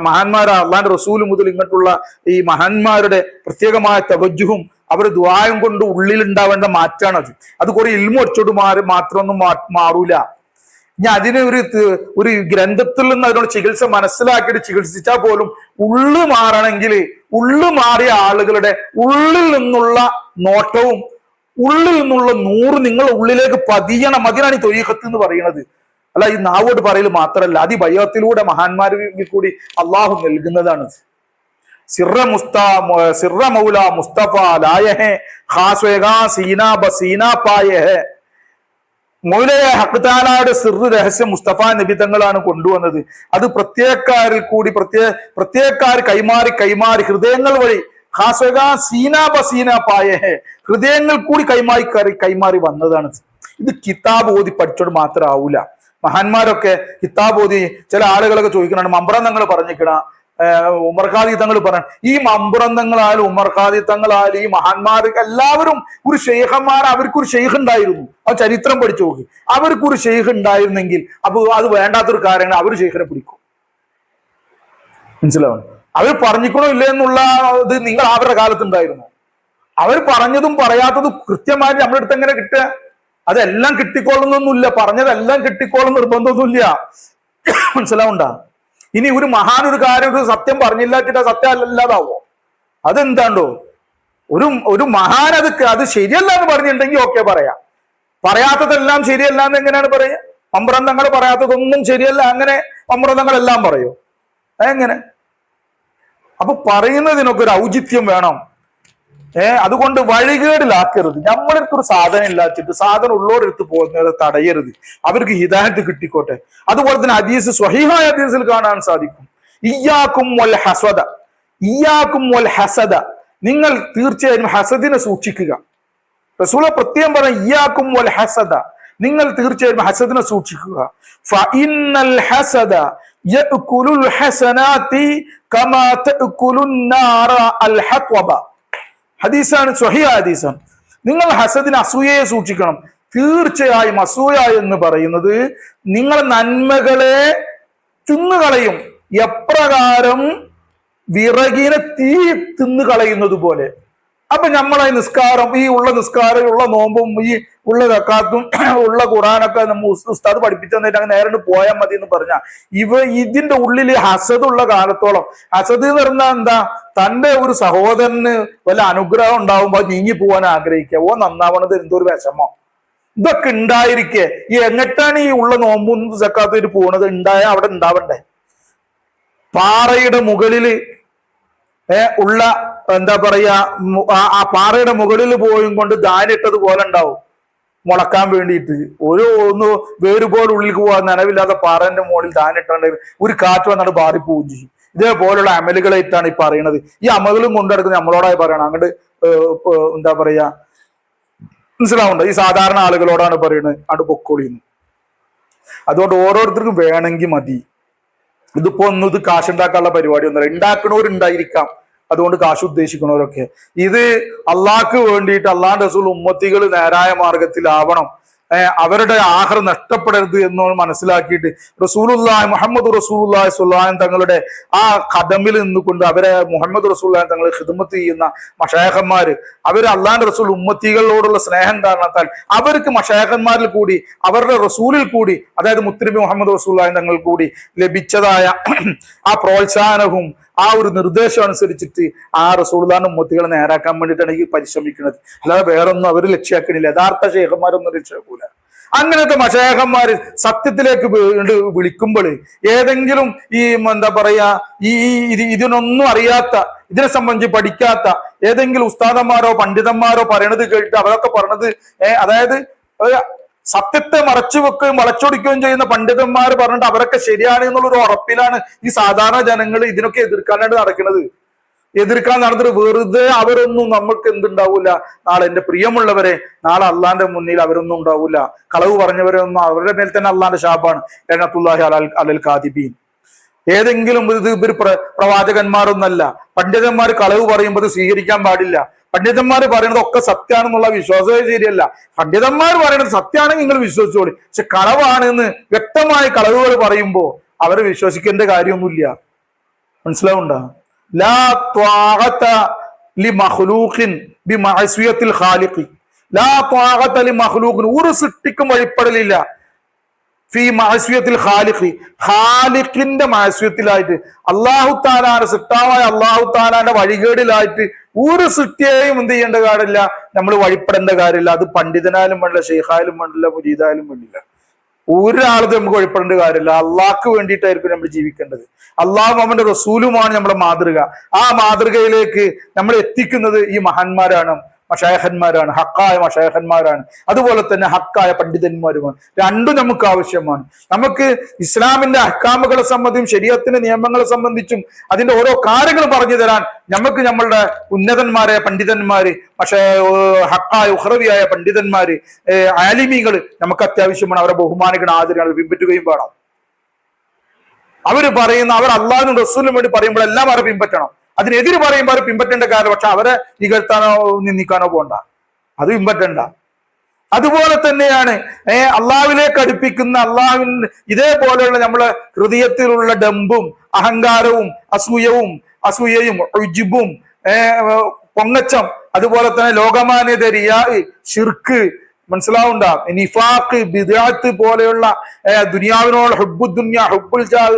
മഹാന്മാരെ അള്ളാന്റെ റസൂൽ മുതൽ ഇങ്ങോട്ടുള്ള ഈ മഹാന്മാരുടെ പ്രത്യേകമായ തവജ്ജുഹും അവരുടെ ദുആയും കൊണ്ട് ഉള്ളിൽ ഉണ്ടാവേണ്ട മാറ്റാണത്. അത് കുറെ ഇൽമു ഒച്ചോട് മാത്രമൊന്നും മാറൂല. ഇനി അതിന് ഒരു ഗ്രന്ഥത്തിൽ നിന്ന് അതിനോട് ചികിത്സ മനസ്സിലാക്കിയിട്ട് ചികിത്സിച്ചാൽ പോലും ഉള്ളു മാറണമെങ്കിൽ, ഉള്ളു മാറിയ ആളുകളുടെ ഉള്ളിൽ നിന്നുള്ള നോട്ടവും ഉള്ളിൽ നിന്നുള്ള നൂറ് നിങ്ങളുടെ ഉള്ളിലേക്ക് പതിയണം. അതിനാണ് ഈ ത്വരീഖത്ത് എന്ന് പറയുന്നത്. അല്ല ഈ നാവോട് പറയൽ മാത്രമല്ല, അത് ഈ ബൈഅത്തിലൂടെ മഹാന്മാരിൽ കൂടി അള്ളാഹു നൽകുന്നതാണ്. സിറ മൗല മുസ്തഫ ലായഹെ ഖാസ്വേഗാ സീനാ ബസീനാ പായഹെ. മൗലയെ ഹഖ് തആലയുടെ സിറ് രഹസ്യം മുസ്തഫ നബി തങ്ങളാണ് കൊണ്ടുവന്നത്. അത് പ്രത്യേകക്കാരിൽ കൂടി പ്രത്യേകക്കാർ കൈമാറി ഹൃദയങ്ങൾ വഴി ഖാസ്വേഗാ സീനാ ബസീനാ പായഹെ, ഹൃദയങ്ങൾ കൂടി കൈമാറി വന്നതാണ്. ഇത് കിതാബ് ഓതി പഠിച്ചോണ്ട് മാത്രം ആവൂല. മഹാന്മാരൊക്കെ കിതാബ് ഓതി, ചില ആളുകളൊക്കെ ചോദിക്കുന്നുണ്ട് മമ്പ്രന്തങ്ങൾ പറഞ്ഞിക്കണ ഉമർ ഖാദി തങ്ങൾ പറഞ്ഞ ഈ മമ്പ്രന്തങ്ങളായാലും ഉമർ ഖാദി തങ്ങളായാലും ഈ മഹാന്മാർ എല്ലാവരും ഒരു ഷെയ്ഖന്മാർ, അവർക്കൊരു ഷെയ്ഖ് ഉണ്ടായിരുന്നു. ആ ചരിത്രം പഠിച്ചു നോക്കി. അവർക്കൊരു ഷെയ്ഖ് ഉണ്ടായിരുന്നെങ്കിൽ അപ്പൊ അത് വേണ്ടാത്തൊരു കാര്യങ്ങൾ അവർ ഷെയ്ഖിനെ പിടിക്കും. മനസ്സിലാവും? അവർ പറഞ്ഞിക്കണോ ഇല്ല എന്നുള്ള ഇത് നിങ്ങൾ അവരുടെ കാലത്തുണ്ടായിരുന്നു. അവർ പറഞ്ഞതും പറയാത്തതും കൃത്യമായിട്ട് നമ്മുടെ അടുത്ത് എങ്ങനെ കിട്ടുക? അതെല്ലാം കിട്ടിക്കൊള്ളുന്നൊന്നുമില്ല, പറഞ്ഞതെല്ലാം കിട്ടിക്കോളും നിർബന്ധമൊന്നുമില്ല. മനസ്സിലാവുണ്ടാ? ഇനി ഒരു മഹാൻ ഒരു കാര്യം ഒരു സത്യം പറഞ്ഞില്ലാച്ചിട്ട് സത്യം അല്ലാതാവോ? അതെന്താണ്ടോ? ഒരു മഹാൻ അത് ശരിയല്ല എന്ന് പറഞ്ഞിട്ടുണ്ടെങ്കിൽ ഓക്കെ പറയാം. പറയാത്തതെല്ലാം ശരിയല്ല എന്ന് എങ്ങനെയാണ് പറയുക? മമ്പ്രന്തങ്ങൾ പറയാത്തതൊന്നും ശരിയല്ല, അങ്ങനെ മമ്പ്രന്തങ്ങളെല്ലാം പറയോ? എങ്ങനെ? അപ്പൊ പറയുന്നതിനൊക്കെ ഒരു ഔചിത്യം വേണം. അതുകൊണ്ട് വഴികേടിലാക്കരുത്. നമ്മളടുത്ത് ഒരു സാധനം ഇല്ലാച്ചിട്ട് സാധനം ഉള്ളവരെടുത്ത് പോകുന്നത് തടയരുത്. അവർക്ക് ഹിദായത്ത് കിട്ടിക്കോട്ടെ. അതുപോലെ തന്നെ ഹദീസ്, സ്വഹീഹായ ഹദീസിൽ കാണാൻ സാധിക്കും, ഇയ്യാക്കും വൽ ഹസദ, ഇയ്യാക്കും വൽ ഹസദ, നിങ്ങൾ തീർച്ചയായും ഹസദിനെ സൂക്ഷിക്കുക. റസൂൽ പ്രത്യേകം പറഞ്ഞ ഇയ്യാക്കും വൽ ഹസദ, നിങ്ങൾ തീർച്ചയായും ഹസദിനെ സൂക്ഷിക്കുക. ഫഇന്നൽ ഹസദ യഅകുലുൽ ഹസനാതി കമാ തഅകുലുൻ നാറ അൽ ഹത്വബ. ഹദീസാണ്, സ്വഹീഹ ഹദീസാണ്. നിങ്ങൾ ഹസദിന്, അസൂയയെ സൂക്ഷിക്കണം. തീർച്ചയായും അസൂയ എന്ന് പറയുന്നത് നിങ്ങൾ നന്മകളെ തിന്നുകളയും, എപ്രകാരം വിറകിനെ തീ തിന്നുകളയുന്നത് പോലെ. അപ്പൊ നമ്മളെ നിസ്കാരം, ഈ ഉള്ള നിസ്കാരം, ഉള്ള നോമ്പും, ഈ ഉള്ള സക്കാത്തും, ഉള്ള ഖുറാനൊക്കെ നമ്മൾ ഉസ്താദ് പഠിപ്പിച്ചു തന്നിട്ട് അങ്ങനെ നേരിട്ട് പോയാൽ മതി എന്ന് പറഞ്ഞാൽ ഇതിന്റെ ഉള്ളിൽ ഹസദുള്ള കാലത്തോളം, ഹസദ് എന്ന് പറഞ്ഞാൽ എന്താ? തന്റെ ഒരു സഹോദരന് വല്ല അനുഗ്രഹം ഉണ്ടാവുമ്പോ നീങ്ങി പോകാൻ ആഗ്രഹിക്കുക. ഓ നന്നാവണത് എന്തോ ഒരു വിഷമോ. ഇതൊക്കെ ഉണ്ടായിരിക്കെ ഈ എങ്ങട്ടാണ് ഈ ഉള്ള നോമ്പും സക്കാത്തുമായിട്ട് പോണത്? ഉണ്ടായ അവിടെ ഉണ്ടാവണ്ടേ? പാറയുടെ മുകളില് ഉള്ള എന്താ പറയാ, ആ പാറയുടെ മുകളിൽ പോയും കൊണ്ട് ധാനിട്ടത് പോലെ ഉണ്ടാവും മുളക്കാൻ വേണ്ടിയിട്ട്. ഒന്ന് വേരുപോലെ ഉള്ളിലേക്ക് പോകാൻ നനവില്ലാത്ത പാറന്റെ മുകളിൽ ധാനിട്ടുണ്ട് ഒരു കാറ്റ് വന്നിട്ട് ബാറിപ്പോവുകയും ചെയ്യും. ഇതേപോലുള്ള അമലുകളായിട്ടാണ് ഈ പറയുന്നത്. ഈ അമലും കൊണ്ടെടുക്കുന്നത് നമ്മളോടായി പറയണം. അങ്ങോട്ട് എന്താ പറയാ, മനസ്സിലാവുണ്ടോ? ഈ സാധാരണ ആളുകളോടാണ് പറയുന്നത് അങ്ങോട്ട് പൊക്കോളിന്ന്. അതുകൊണ്ട് ഓരോരുത്തർക്കും വേണമെങ്കിൽ മതി. ഇതിപ്പോ ഒന്നും ഇത് കാശുണ്ടാക്കാനുള്ള പരിപാടി ഒന്നുമില്ല. ഉണ്ടാക്കണവരുണ്ടായിരിക്കാം, അതുകൊണ്ട് കാശ് ഉദ്ദേശിക്കുന്നവരൊക്കെ. ഇത് അള്ളാഹ്ക്ക് വേണ്ടിയിട്ട് അള്ളാഹുന്റെ റസൂൽ ഉമ്മത്തികൾ നേരായ മാർഗത്തിലാവണം, അവരുടെ ആഖിറ നഷ്ടപ്പെടരുത് എന്ന് മനസ്സിലാക്കിയിട്ട് റസൂലുള്ളാഹി മുഹമ്മദ് റസൂലുള്ളാഹി സ്വല്ലല്ലാഹു അലൈഹി തങ്ങളുടെ ആ ഖദമിൽ നിന്നുകൊണ്ട് അവരെ മുഹമ്മദ് റസൂലുള്ളാഹി തങ്ങളെ ഖിദ്മത്ത് ചെയ്യുന്ന മശായിഖന്മാര്, അവര് അള്ളാഹുന്റെ റസൂൽ ഉമ്മത്തികളോടുള്ള സ്നേഹം കാരണത്താൽ അവർക്ക് മശായിഖന്മാരിൽ കൂടി അവരുടെ റസൂലിൽ കൂടി, അതായത് മുത്തുനബി മുഹമ്മദ് റസൂലുള്ളാഹി തങ്ങൾ കൂടി ലഭിച്ചതായ ആ പ്രോത്സാഹനവും ആ ഒരു നിർദ്ദേശം അനുസരിച്ചിട്ട് ആ റസൂലുള്ളാഹിന്റെ ഉമ്മത്തികളെ നേരാക്കാൻ വേണ്ടിയിട്ടാണ് ഈ പരിശ്രമിക്കുന്നത്. അല്ലാതെ വേറൊന്നും അവർ ലക്ഷ്യാക്കണില്ല. യഥാർത്ഥ ശേഖന്മാരൊന്നും ലക്ഷ്യാക്കൂല. അങ്ങനത്തെ മശായിഖന്മാര് സത്യത്തിലേക്ക് വിളിക്കുമ്പോൾ ഏതെങ്കിലും ഈ എന്താ പറയാ, ഇതിനൊന്നും അറിയാത്ത, ഇതിനെ സംബന്ധിച്ച് പഠിക്കാത്ത ഏതെങ്കിലും ഉസ്താദന്മാരോ പണ്ഡിതന്മാരോ പറയണത് കേട്ടിട്ട് അവരൊക്കെ പറഞ്ഞത് അതായത് സത്യത്തെ മറച്ചു വെക്കുകയും വളച്ചൊടിക്കുകയും ചെയ്യുന്ന പണ്ഡിതന്മാർ പറഞ്ഞിട്ട് അവരൊക്കെ ശരിയാണ് എന്നുള്ളൊരു ഉറപ്പിലാണ് ഈ സാധാരണ ജനങ്ങൾ ഇതിനൊക്കെ എതിർക്കാനായിട്ട് നടക്കുന്നത്. എതിർക്കാൻ നടന്നിട്ട് വെറുതെ അവരൊന്നും നമ്മൾക്ക് എന്തുണ്ടാവൂല. നാളെ എന്റെ പ്രിയമുള്ളവരെ, നാളെ അള്ളാന്റെ മുന്നിൽ അവരൊന്നും ഉണ്ടാവൂല. കളവ് പറഞ്ഞവരൊന്നും അവരുടെ മേൽ തന്നെ അള്ളാന്റെ ശാപാണ്. ലഅനത്തുല്ലാഹി അലൽ കാദിബീൻ. ഏതെങ്കിലും ഇവർ പ്രവാചകന്മാരൊന്നല്ല. പണ്ഡിതന്മാർ കളവ് പറയുമ്പോൾ അത് സ്വീകരിക്കാൻ പാടില്ല. പണ്ഡിതന്മാർ പറയുന്നത് ഒക്കെ സത്യമാണെന്നുള്ള വിശ്വാസമേ ശരിയല്ല. പണ്ഡിതന്മാർ പറയുന്നത് സത്യമാണെങ്കിൽ നിങ്ങൾ വിശ്വസിച്ചോളി. പക്ഷെ കളവാണെന്ന് വ്യക്തമായ കളവുകൾ പറയുമ്പോ അവരെ വിശ്വസിക്കേണ്ട കാര്യമൊന്നുമില്ല. മനസ്സിലാവുണ്ടോ? ലാ ത്വാഅത ലിമഖ്ലൂഖിൻ ബിമഅസിയത്തിൽ ഖാലിഖി. ലാ ത്വാഅത ലിമഖ്ലൂഖിൻ, ഒരു സൃഷ്ടിക്കും വഴിപ്പെടലില്ല ഫീ മഅസിയത്തിൽ ഖാലിഖി, ഖാലിഖിന്റെ മഅസിയത്തിലായിട്ട്, അല്ലാഹു തആലാന്റെ സൃഷ്ടാവായ അല്ലാഹു തആലാന്റെ വഴികേടിലായിട്ട് ഒരു സൃഷ്ടിയെയും എന്ത് ചെയ്യേണ്ട കാര്യമില്ല, നമ്മൾ വഴിപ്പെടേണ്ട കാര്യമില്ല. അത് പണ്ഡിതനായാലും വേണ്ടില്ല, ഷെയ്ഖായാലും വേണ്ടില്ല, മുരീദായാലും വേണ്ടില്ല. ഒരാളത് നമുക്ക് വഴിപ്പെടേണ്ട കാര്യമില്ല. അള്ളാഹ്ക്ക് വേണ്ടിയിട്ടായിരിക്കും നമ്മൾ ജീവിക്കേണ്ടത്. അള്ളാഹും അവന്റെ റസൂലുമാണ് നമ്മുടെ മാതൃക. ആ മാതൃകയിലേക്ക് നമ്മൾ എത്തിക്കുന്നത് ഈ മഹാന്മാരാണ്. മശായഖന്മാരാണ്, ഹക്കായ മശായഖന്മാരാണ്. അതുപോലെ തന്നെ ഹക്കായ പണ്ഡിതന്മാരുമാണ്. രണ്ടും നമുക്ക് ആവശ്യമാണ്. നമുക്ക് ഇസ്ലാമിന്റെ അഹ്കാമുകളെ സംബന്ധിച്ചും ശരീഅത്തിന്റെ നിയമങ്ങളെ സംബന്ധിച്ചും അതിന്റെ ഓരോ കാര്യങ്ങൾ പറഞ്ഞു തരാൻ നമുക്ക് നമ്മളുടെ ഉന്നതന്മാരായ പണ്ഡിതന്മാര്, പക്ഷേ ഹക്കായ ഉഖ്റവിയായ പണ്ഡിതന്മാര്, ആലിമീങ്ങൾ നമുക്ക് അത്യാവശ്യമാണ്. അവരെ ബഹുമാനിക്കണം, ആദരങ്ങൾ പിൻപറ്റുകയും വേണം. അവര് പറയുന്ന, അവർ അള്ളാഹുവിനും റസൂലിനും വേണ്ടി പറയുമ്പോൾ എല്ലാം അവരെ പിൻപറ്റണം. അതിനെതിര് പറയുമ്പോൾ അവരെ പിൻപറ്റേണ്ട കാര്യം, പക്ഷെ അവരെ ഇകഴ്ത്താനോ നിന്ദിക്കാനോ പോണ്ട, അത് പിൻപറ്റണ്ട. അതുപോലെ തന്നെയാണ് അള്ളാഹുവിലേക്ക് അടുപ്പിക്കുന്ന അള്ളാഹുവിന് ഇതേപോലെയുള്ള നമ്മളെ ഹൃദയത്തിലുള്ള ഡംബും അഹങ്കാരവും അസൂയയും ഉജ്ബും പൊങ്ങച്ചം, അതുപോലെ തന്നെ ലോകമാന്യത, റിയാ, ശിർക്ക്, മനസ്സിലാവുണ്ട, നിഫാഖ്, ബിദ്അത്ത് പോലെയുള്ള ദുനിയാവിനോട് ഹുബ്ബു ദുനിയ, ഹുബ്ബുൽ ജാഹ്,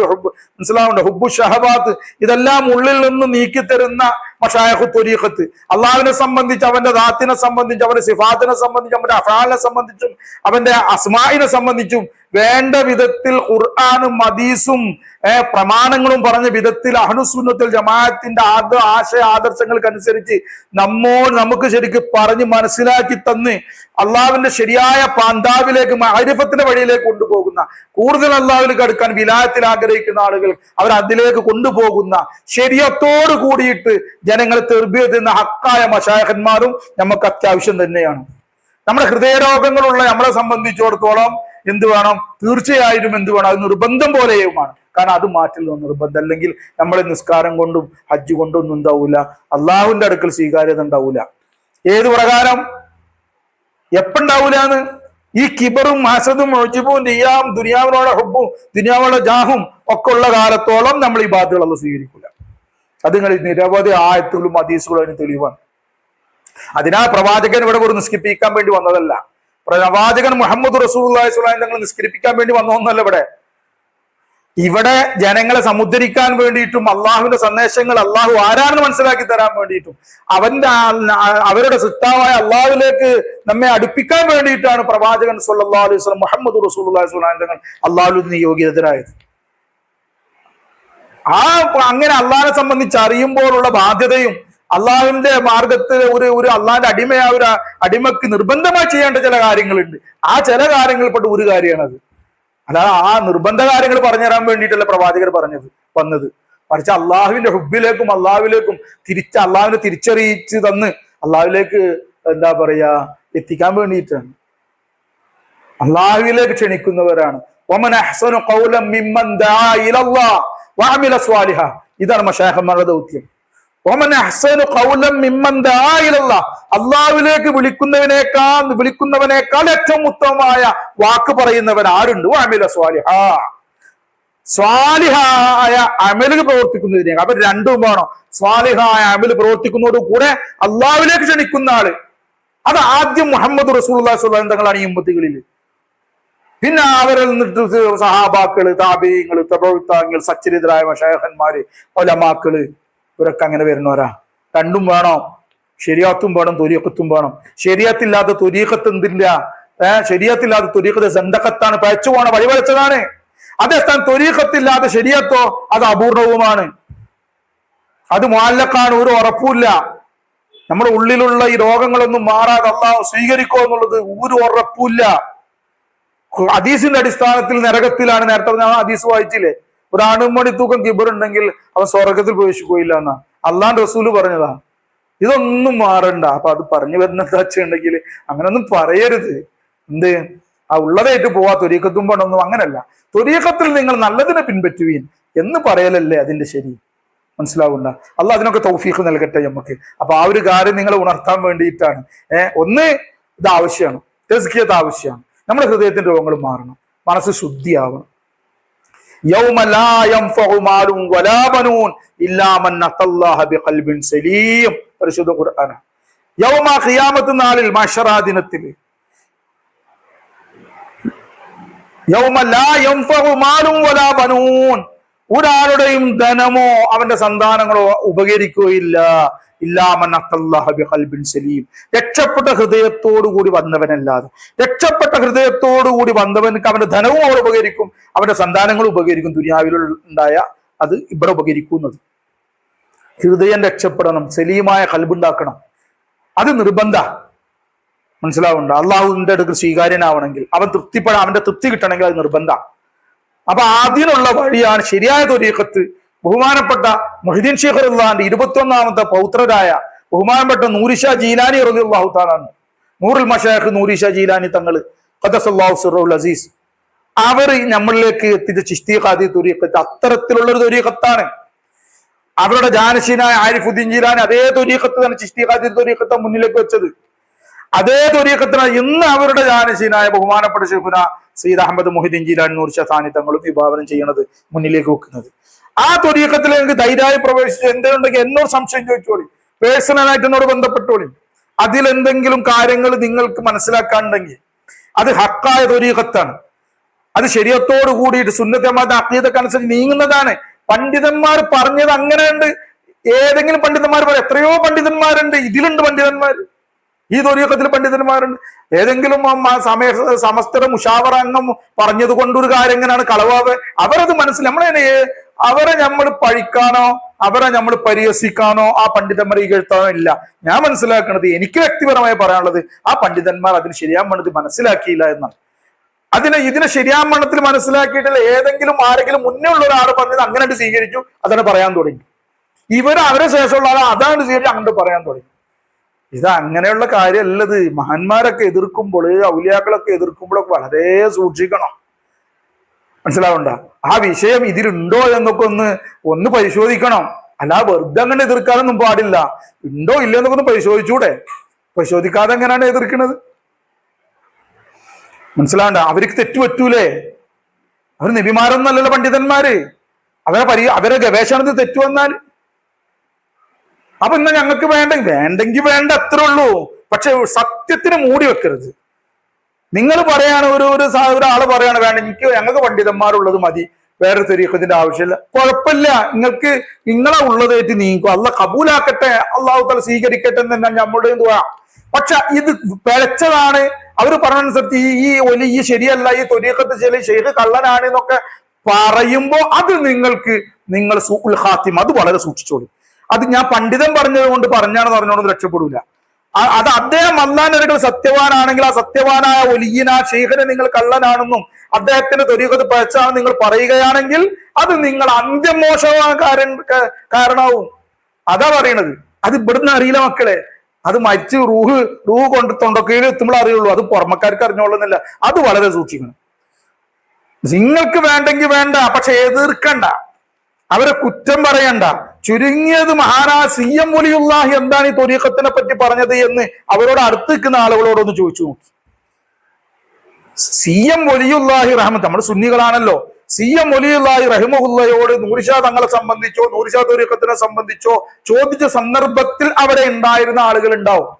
മനസ്സിലാവുണ്ട, ഹുബ്ബു ഷഹബാത്ത്, ഇതെല്ലാം ഉള്ളിൽ നിന്ന് നീക്കിത്തരുന്ന മശായിഖ് ത്വരീഖത്ത്. അള്ളാഹുവിനെ സംബന്ധിച്ച്, അവന്റെ ദാത്തിനെ സംബന്ധിച്ച്, അവന്റെ സിഫാത്തിനെ സംബന്ധിച്ച്, അവന്റെ അഫ്ആലിനെ സംബന്ധിച്ചും അവന്റെ അസ്മാഇനെ സംബന്ധിച്ചും വേണ്ട വിധത്തിൽ ഖുർആനും ഹദീസും പ്രമാണങ്ങളും പറഞ്ഞ വിധത്തിൽ അഹ്ലുസുന്നത്തുൽ ജമാഅത്തിന്റെ ആശയ ആദർശങ്ങൾക്കനുസരിച്ച് നമുക്ക് ശരിക്കും പറഞ്ഞ് മനസ്സിലാക്കി തന്ന് അള്ളാഹുവിന്റെ ശരിയായ പാന്താവിലേക്ക്, മഅരിഫത്തിന്റെ വഴിയിലേക്ക് കൊണ്ടുപോകുന്ന, കൂടുതൽ അള്ളാഹുവിലേക്ക് അടുക്കാൻ വിലായത്തിൽ ആഗ്രഹിക്കുന്ന ആളുകൾ അവർ അതിലേക്ക് കൊണ്ടുപോകുന്ന, ശരിയത്തോട് കൂടിയിട്ട് ജനങ്ങളെ തെർബിയത്ത് ചെയ്യുന്ന ഹക്കായ മശായിഖന്മാരും നമുക്ക് അത്യാവശ്യം തന്നെയാണ്. നമ്മുടെ ഹൃദയരോഗങ്ങളുള്ള നമ്മളെ സംബന്ധിച്ചിടത്തോളം എന്ത് വേണം? തീർച്ചയായിട്ടും എന്ത് വേണം? അത് നിർബന്ധം പോലെയുമാണ്. കാരണം അത് മാറ്റില്ല, നിർബന്ധം. അല്ലെങ്കിൽ നമ്മളെ നിസ്കാരം കൊണ്ടും ഹജ്ജ് കൊണ്ടും ഒന്നും ഉണ്ടാവൂല, അള്ളാഹുവിന്റെ അടുക്കൽ സ്വീകാര്യത ഉണ്ടാവൂല. ഏത് പ്രകാരം? എപ്പുണ്ടാവൂലാന്ന്? ഈ കിബറും ഹസദും ഉജ്ബും റിയാം, ദുനിയാവിനോടെ ഹുബ്ബും ദുനിയാവുള്ള ജാഹും ഒക്കെ ഉള്ള കാലത്തോളം നമ്മൾ ഈ ബാധകൾ സ്വീകരിക്കൂല. അത് നിങ്ങൾ നിരവധി ആയത്തുകളും ഹദീസുകളും അതിന് തെളിവാണ്. അതിനാൽ പ്രവാചകൻ ഇവിടെ ഒരു നിസ്കരിപ്പിക്കാൻ വേണ്ടി വന്നതല്ല. പ്രവാചകൻ മുഹമ്മദ് റസൂലുള്ളാഹി സ്വല്ലല്ലാഹു അലൈഹി വസല്ലം നിസ്കരിപ്പിക്കാൻ വേണ്ടി വന്നതൊന്നല്ല. ഇവിടെ ജനങ്ങളെ സമുദ്ധരിക്കാൻ വേണ്ടിയിട്ടും അള്ളാഹുവിന്റെ സന്ദേശങ്ങൾ അള്ളാഹു ആരാണെന്ന് മനസ്സിലാക്കി തരാൻ വേണ്ടിയിട്ടും അവരുടെ സിട്ടാവായ അള്ളാഹുവിലേക്ക് നമ്മെ അടുപ്പിക്കാൻ വേണ്ടിയിട്ടാണ് പ്രവാചകൻ സ്വല്ലല്ലാഹു അലൈഹി വസല്ലം മുഹമ്മദ് റസൂലുള്ളാഹി സ്വല്ലല്ലാഹു അലൈഹി വസല്ലം അള്ളാഹുവിൽ നിയോഗിതരായത്. അങ്ങനെ അള്ളാഹിനെ സംബന്ധിച്ച് അറിയുമ്പോഴുള്ള ബാധ്യതയും അള്ളാഹുവിന്റെ മാർഗത്തിൽ ഒരു അള്ളാഹിന്റെ ഒരു അടിമക്ക് നിർബന്ധമായി ചെയ്യേണ്ട ചില കാര്യങ്ങളുണ്ട്. ആ ചില കാര്യങ്ങൾപ്പെട്ട ഒരു കാര്യമാണത്. അല്ലാതെ ആ നിർബന്ധ കാര്യങ്ങൾ പറഞ്ഞുതരാൻ വേണ്ടിയിട്ടല്ല പ്രവാചകർ വന്നത്. മറിച്ച് അള്ളാഹുവിന്റെ ഹുബിലേക്കും അള്ളാഹുവിലേക്കും അള്ളാഹുവിനെ തിരിച്ചറിയിച്ച് തന്ന് അള്ളാഹുവിലേക്ക് എന്താ പറയാ എത്തിക്കാൻ വേണ്ടിയിട്ടാണ്. അള്ളാഹുവിലേക്ക് ക്ഷണിക്കുന്നവരാണ്. ഇതാണ് മശായിഖന്മാരുടെ ദൗത്യം. അള്ളാഹുവിലേക്ക് വിളിക്കുന്നവനേക്കാൾ ഏറ്റവും ഉത്തമമായ വാക്ക് പറയുന്നവൻ ആരുണ്ട്? സ്വാലിഹായ അമല് പ്രവർത്തിക്കുന്നതിനെ. അവർ രണ്ടും വേണം. സ്വാലിഹായ അമല് പ്രവർത്തിക്കുന്നതോട് കൂടെ അള്ളാഹുവിലേക്ക് ക്ഷണിക്കുന്ന ആള്. അത് ആദ്യം മുഹമ്മദ് റസൂലുള്ളാഹി സ്വല്ലല്ലാഹു അലൈഹി വസല്ലം തങ്ങളാണ് ഈ ഉമ്മത്തികളിൽ. പിന്നെ അവരിൽ നിന്നിട്ട് സഹാബാക്കള്, താബീങ്ങൾ, തബഉത്താങ്ങൾ, സച്ചരിതരായ മശായിഖന്മാര്, ഉലമാക്കള്, ഇവരൊക്കെ അങ്ങനെ വരുന്നവരാ. രണ്ടും വേണം. ശരിയാത്തും വേണം, ത്വരീഖത്തും വേണം. ശരിയത്തില്ലാത്ത ത്വരീഖത്ത് എന്തില്ല? ശരിയത്തില്ലാത്ത ത്വരീഖത്ത് സന്തഖത്താണ്, പയച്ചു പോണ വഴിവരച്ചതാണ്. അതേസ്ഥാൻ ത്വരീഖത്തില്ലാത്ത ശരിയത്തോ അത് അപൂർണവുമാണ്, അത് മുഅല്ലഖാണ്, ഒരു ഉറപ്പുമില്ല. നമ്മുടെ ഉള്ളിലുള്ള ഈ രോഗങ്ങളൊന്നും മാറാതെ അല്ലാഹു സ്വീകരിക്കോ എന്നുള്ളത് ഒരു ഉറപ്പില്ല. ഹദീസിന്റെ അടിസ്ഥാനത്തിൽ നരകത്തിലാണ്. നേരത്തെ ഞാൻ ഹദീസ് വായിച്ചില്ലേ, ഒരു ആണുമണി തൂക്കം കിബറുണ്ടെങ്കിൽ അവൻ സ്വർഗത്തിൽ പ്രവേശിക്കുകയില്ല എന്നാ അള്ളാന്റെ റസൂല് പറഞ്ഞതാ. ഇതൊന്നും മാറണ്ട. അപ്പൊ അത് പറഞ്ഞു വരുന്ന എന്താ വെച്ചിട്ടുണ്ടെങ്കിൽ അങ്ങനൊന്നും പറയരുത്. എന്ത് ഉള്ളതായിട്ട് പോവാ ത്വരീഖത്തും പണൊന്നും അങ്ങനല്ല. ത്വരീഖത്തിൽ നിങ്ങൾ നല്ലതിനെ പിൻപറ്റുവീൻ എന്ന് പറയലല്ലേ അതിന്റെ ശരി. മനസ്സിലാവുണ്ട? അള്ളാഹ് അതിനൊക്കെ തൗഫീഖ് നൽകട്ടെ നമുക്ക്. അപ്പൊ ആ ഒരു കാര്യം നിങ്ങളെ ഉണർത്താൻ വേണ്ടിയിട്ടാണ്. ഒന്ന് ഇത് ആവശ്യമാണ്, തസ്കിയത്ത് ആവശ്യമാണ്. നമ്മുടെ ഹൃദയത്തിന്റെ രോഗങ്ങൾ മാറണം, മനസ്സ് ശുദ്ധിയാവണം. യൗമ ലാ യൻഫഉ മാലുൻ വലാ ബനൂൻ ഇല്ലാ മൻ അത്തല്ലാഹ ബിഖൽബിൻ സലീം. പരിശുദ്ധ ഖുർആൻ. യൗമ ഖിയാമത്ത് നാളിൽ, മഹ്ശറാ ദിനത്തിൽ, യൗമ ലാ യൻഫഉ മാലുൻ വലാ ബനൂൻ, ഒരാളുടെയും ധനമോ അവന്റെ സന്താനങ്ങളോ ഉപകരിക്കുകയില്ല. ഇല്ലാമൻ അത്തല്ലാഹ ബിഖൽബിൻ സലീം, രക്ഷപ്പെട്ട ഹൃദയത്തോടുകൂടി വന്നവനല്ലാതെ. രക്ഷപ്പെട്ട ഹൃദയത്തോടുകൂടി വന്നവനക്ക് അവന്റെ ധനവും അവിടെ ഉപകരിക്കും, അവന്റെ സന്താനങ്ങളും ഉപകരിക്കും. ദുനിയാവിലുണ്ടായ അത് ഇവിടെ ഉപകരിക്കുന്നത്. ഹൃദയം രക്ഷപ്പെടണം, സലീമായ ഖൽബുണ്ടാക്കണം. അത് നിർബന്ധ. മനസ്സിലാവുന്നുണ്ട്? അള്ളാഹുവിന്റെ അടുത്ത് സ്വീകാര്യനാവണമെങ്കിൽ, അവന്റെ തൃപ്തി കിട്ടണമെങ്കിൽ അത് നിർബന്ധ. അപ്പൊ അതിനുള്ള വഴിയാണ് ശരിയായ ത്വരീഖത്ത്. ബഹുമാനപ്പെട്ട മൊഹീദ്ദീൻ ശൈഖ് റളിയല്ലാഹുവിന്റെ 21ാമത്തെ പൗത്രരായ ബഹുമാനപ്പെട്ട നൂരിഷാ ജീലാനി റളിയല്ലാഹു തആല അൻഹു, നൂറുൽ മശായിഖ് നൂരിഷാ ജീലാനി തങ്ങള് ഖദ്ദസല്ലാഹു സിർറഹുൽ അസീസ്, അവർ നമ്മളിലേക്ക് എത്തിച്ച ചിശ്തി ഖാദി ത്വരീഖത്ത് അത്തരത്തിലുള്ള ഒരു ത്വരീഖത്താണ്. അവരുടെ ജാനശീനായ ആരിഫുദ്ദീൻ ജീലാനി അതേ ത്വരീഖത്ത് തന്നെ ചിശ്തി ഖാദി ത്വരീഖത്ത് മുന്നിലേക്ക് വെച്ചത്. അതേ ത്വരീഖത്തിനാണ് ഇന്ന് അവരുടെ ജാനശീനായ ബഹുമാനപ്പെട്ട ശൈഖുനാ സയ്യിദ് അഹമ്മദ് മുഹിദ്ദീൻ ജീലാനി നൂർഷാ സാനി തങ്ങളും വിഭാവനം ചെയ്യണത്, മുന്നിലേക്ക് വെക്കുന്നത്. ആ ത്വരീഖത്തിൽ എനിക്ക് ധൈര്യമായി പ്രവേശിച്ചു എന്തുണ്ടെങ്കിൽ എന്നോട് സംശയം ചോദിച്ചോളി, പേഴ്സണലായിട്ട് എന്നോട് ബന്ധപ്പെട്ടോളി. അതിലെന്തെങ്കിലും കാര്യങ്ങൾ നിങ്ങൾക്ക് മനസ്സിലാക്കാനുണ്ടെങ്കിൽ അത് ഹക്കായ ത്വരീഖത്താണ്. അത് ശരീഅത്തോട് കൂടിയിട്ട് സുന്നത്ത് ജമാഅത്ത് അഖീദക്കനുസരിച്ച് നീങ്ങുന്നതാണ്. പണ്ഡിതന്മാർ പറഞ്ഞത് അങ്ങനെയുണ്ട്. ഏതെങ്കിലും പണ്ഡിതന്മാർ പറയും, എത്രയോ പണ്ഡിതന്മാരുണ്ട്, ഇതിലുണ്ട് പണ്ഡിതന്മാർ, ഈ ത്വരീഖത്തിൽ പണ്ഡിതന്മാരുണ്ട്. ഏതെങ്കിലും സമസ്തയുടെ മുഷാവറ അംഗം പറഞ്ഞത് കൊണ്ടൊരു കാര്യം എങ്ങനെയാണ് കളവാവ്? അവരത് നമ്മളെ അവരെ നമ്മൾ പഴിക്കാനോ അവരെ നമ്മൾ പരിഹസിക്കാനോ ആ പണ്ഡിതന്മാരെ ഇകഴ്ത്താനോ ഇല്ല. ഞാൻ മനസ്സിലാക്കുന്നത്, എനിക്ക് വ്യക്തിപരമായി പറയാനുള്ളത്, ആ പണ്ഡിതന്മാർ അതിന് ശരിയാൻ മണ്ണത്തിൽ മനസ്സിലാക്കിയില്ല എന്നാണ്. ഇതിനെ ശരിയാൻ മണ്ണത്തിൽ മനസ്സിലാക്കിയിട്ടില്ല. ഏതെങ്കിലും ആരെങ്കിലും മുന്നേ ഉള്ള ഒരാൾ പറഞ്ഞത് അങ്ങനെ സ്വീകരിച്ചു, അതാണ് പറയാൻ തുടങ്ങി. അവരെ ശേഷമുള്ള ആൾ അതാണ് സ്വീകരിച്ച് അങ്ങോട്ട് പറയാൻ തുടങ്ങി. ഇത് അങ്ങനെയുള്ള കാര്യമല്ലത്. മഹാന്മാരൊക്കെ എതിർക്കുമ്പോൾ, ഔലിയാക്കളൊക്കെ എതിർക്കുമ്പോഴൊക്കെ വളരെ സൂക്ഷിക്കണം. മനസ്സിലാവണ്ട? ആ വിഷയം ഇതിലുണ്ടോ എന്നൊക്കെ ഒന്ന് പരിശോധിക്കണം. അല്ല വെറുതെ അങ്ങനെ എതിർക്കാനൊന്നും പാടില്ല. ഉണ്ടോ ഇല്ലോ എന്നൊക്കെ ഒന്ന് പരിശോധിച്ചൂടെ? പരിശോധിക്കാതെ എങ്ങനെയാണ് എതിർക്കുന്നത്? മനസ്സിലാവണ്ട? അവർക്ക് തെറ്റുപറ്റൂലേ? അവർ നബിമാരൊന്നല്ലല്ലോ പണ്ഡിതന്മാര്. അവരെ ഗവേഷണത്തിൽ തെറ്റുവന്നാൽ അപ്പൊ ഇന്ന് ഞങ്ങൾക്ക് വേണ്ടെങ്കിൽ വേണ്ട, അത്രേ ഉള്ളൂ. പക്ഷെ സത്യത്തിന് മൂടി വെക്കരുത്. നിങ്ങൾ പറയാണ്, ഒരാള് പറയാണ് വേണ്ട, ഞങ്ങൾക്ക് പണ്ഡിതന്മാരുള്ളത് മതി, വേറെ ത്വരീഖത്തിന്റെ ആവശ്യമില്ല. കുഴപ്പമില്ല, നിങ്ങളെ ഉള്ളതായിട്ട് നീക്കും. അള്ളാഹ് കബൂലാക്കട്ടെ, അള്ളാഹു തആല സ്വീകരിക്കട്ടെ എന്ന് തന്നെ നമ്മുടെ ദുആ. പക്ഷെ ഇത് പിഴച്ചതാണ്. അവർ പറഞ്ഞനുസരിച്ച് ഈ ശരിയല്ല, ഈ ത്വരീഖത്ത് ശൈഖ് കള്ളനാണ് എന്നൊക്കെ പറയുമ്പോ അത് നിങ്ങൾ സൂഉൽ ഖാത്തിമ, അത് വളരെ സൂക്ഷിച്ചോളൂ. അത് ഞാൻ പണ്ഡിതൻ പറഞ്ഞത് കൊണ്ട് പറഞ്ഞാണെന്ന് പറഞ്ഞോണ്ട് രക്ഷപ്പെടൂല. അത് അദ്ദേഹം അല്ലാഹുവിന്റെ സത്യവാനാണെങ്കിൽ ആ സത്യവാനായ വലിയന ശൈഖിനെ നിങ്ങൾ കള്ളനാണെന്നും അദ്ദേഹത്തിന്റെ ത്വരീഖത്ത് പഴച്ചാണെന്ന് നിങ്ങൾ പറയുകയാണെങ്കിൽ അത് നിങ്ങൾ അന്ത്യം മോശമാകാൻ കാരണമാവും. അതാ പറയണത്. അത് ഇവിടുന്ന് അറിയില്ല മക്കളെ. അത് മരിച്ച് റൂഹ് കൊണ്ട് തൊണ്ടക്കയിൽ എത്തുമ്പോൾ അറിയുള്ളൂ. അത് പുറമക്കാർക്ക് അറിഞ്ഞോളുന്നില്ല. അത് വളരെ സൂക്ഷിക്കണം. നിങ്ങൾക്ക് വേണ്ടെങ്കിൽ വേണ്ട, പക്ഷെ എതിർക്കണ്ട, അവരെ കുറ്റം പറയണ്ട. ചുരുങ്ങിയത് മഹാനാ CM വലിയുല്ലാഹി എന്താണ് ഈ ത്വരീഖത്തിനെ പറ്റി പറഞ്ഞത് എന്ന് അവരോട് അടുത്ത് നിൽക്കുന്ന ആളുകളോടൊന്ന് ചോദിച്ചു നോക്കി. CM വലിയുല്ലാഹി റഹ്മത്ത്, നമ്മൾ സുന്നികളാണല്ലോ, CM വലിയുല്ലാഹി റഹിമഹുല്ലയോട് നൂർഷാ തങ്ങളെ സംബന്ധിച്ചോ നൂർഷാ ത്വരീഖത്തിനെ സംബന്ധിച്ചോ ചോദിച്ച സന്ദർഭത്തിൽ അവിടെ ഉണ്ടായിരുന്ന ആളുകൾ ഉണ്ടാവും.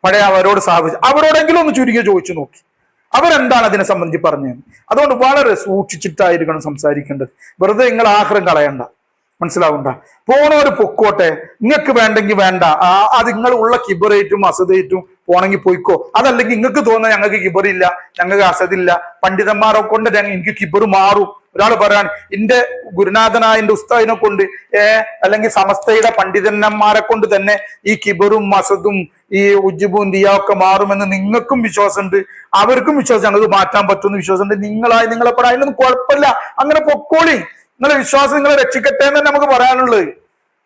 പഴയ അവരോട് സ്ഥാപിച്ചു, അവരോടെങ്കിലും ഒന്ന് ചുരുങ്ങി ചോദിച്ചു നോക്കി അവരെന്താണ് അതിനെ സംബന്ധിച്ച് പറഞ്ഞത്. അതുകൊണ്ട് വളരെ സൂക്ഷിച്ചിട്ടായിരിക്കണം സംസാരിക്കേണ്ടത്. വെറുതെ നിങ്ങൾ ആഹ്റം കളയണ്ട. മനസ്സിലാവണ്ട? പോണവര് പൊക്കോട്ടെ, നിങ്ങൾക്ക് വേണ്ടെങ്കിൽ വേണ്ട. അത് നിങ്ങൾ ഉള്ള കിബറേറ്റും അസതേറ്റും പോണെങ്കിൽ പോയിക്കോ. അതല്ലെങ്കിൽ നിങ്ങൾക്ക് തോന്നുന്ന ഞങ്ങൾക്ക് കിബറില്ല, ഞങ്ങൾക്ക് അസതില്ല, പണ്ഡിതന്മാരെ കൊണ്ട് എനിക്ക് കിബർ മാറും. ഒരാൾ പറയാൻ എന്റെ ഗുരുനാഥനായ എന്റെ ഉസ്താദിനെ കൊണ്ട് അല്ലെങ്കിൽ സമസ്തയുടെ പണ്ഡിതന്മാരെ കൊണ്ട് തന്നെ ഈ കിബറും അസതും ഈ ഉജ്ജുബും ദിയാവൊക്കെ മാറുമെന്ന് നിങ്ങൾക്കും വിശ്വാസമുണ്ട്, അവർക്കും വിശ്വാസം, ഞങ്ങൾക്ക് മാറ്റാൻ പറ്റുമെന്ന് വിശ്വാസമുണ്ട്. നിങ്ങളെ പറയാൻ അതിനൊന്നും കുഴപ്പമില്ല, അങ്ങനെ പൊക്കോളി. നിങ്ങളെ വിശ്വാസം നിങ്ങളെ രക്ഷിക്കട്ടെ എന്ന് തന്നെ നമുക്ക് പറയാനുള്ളത്.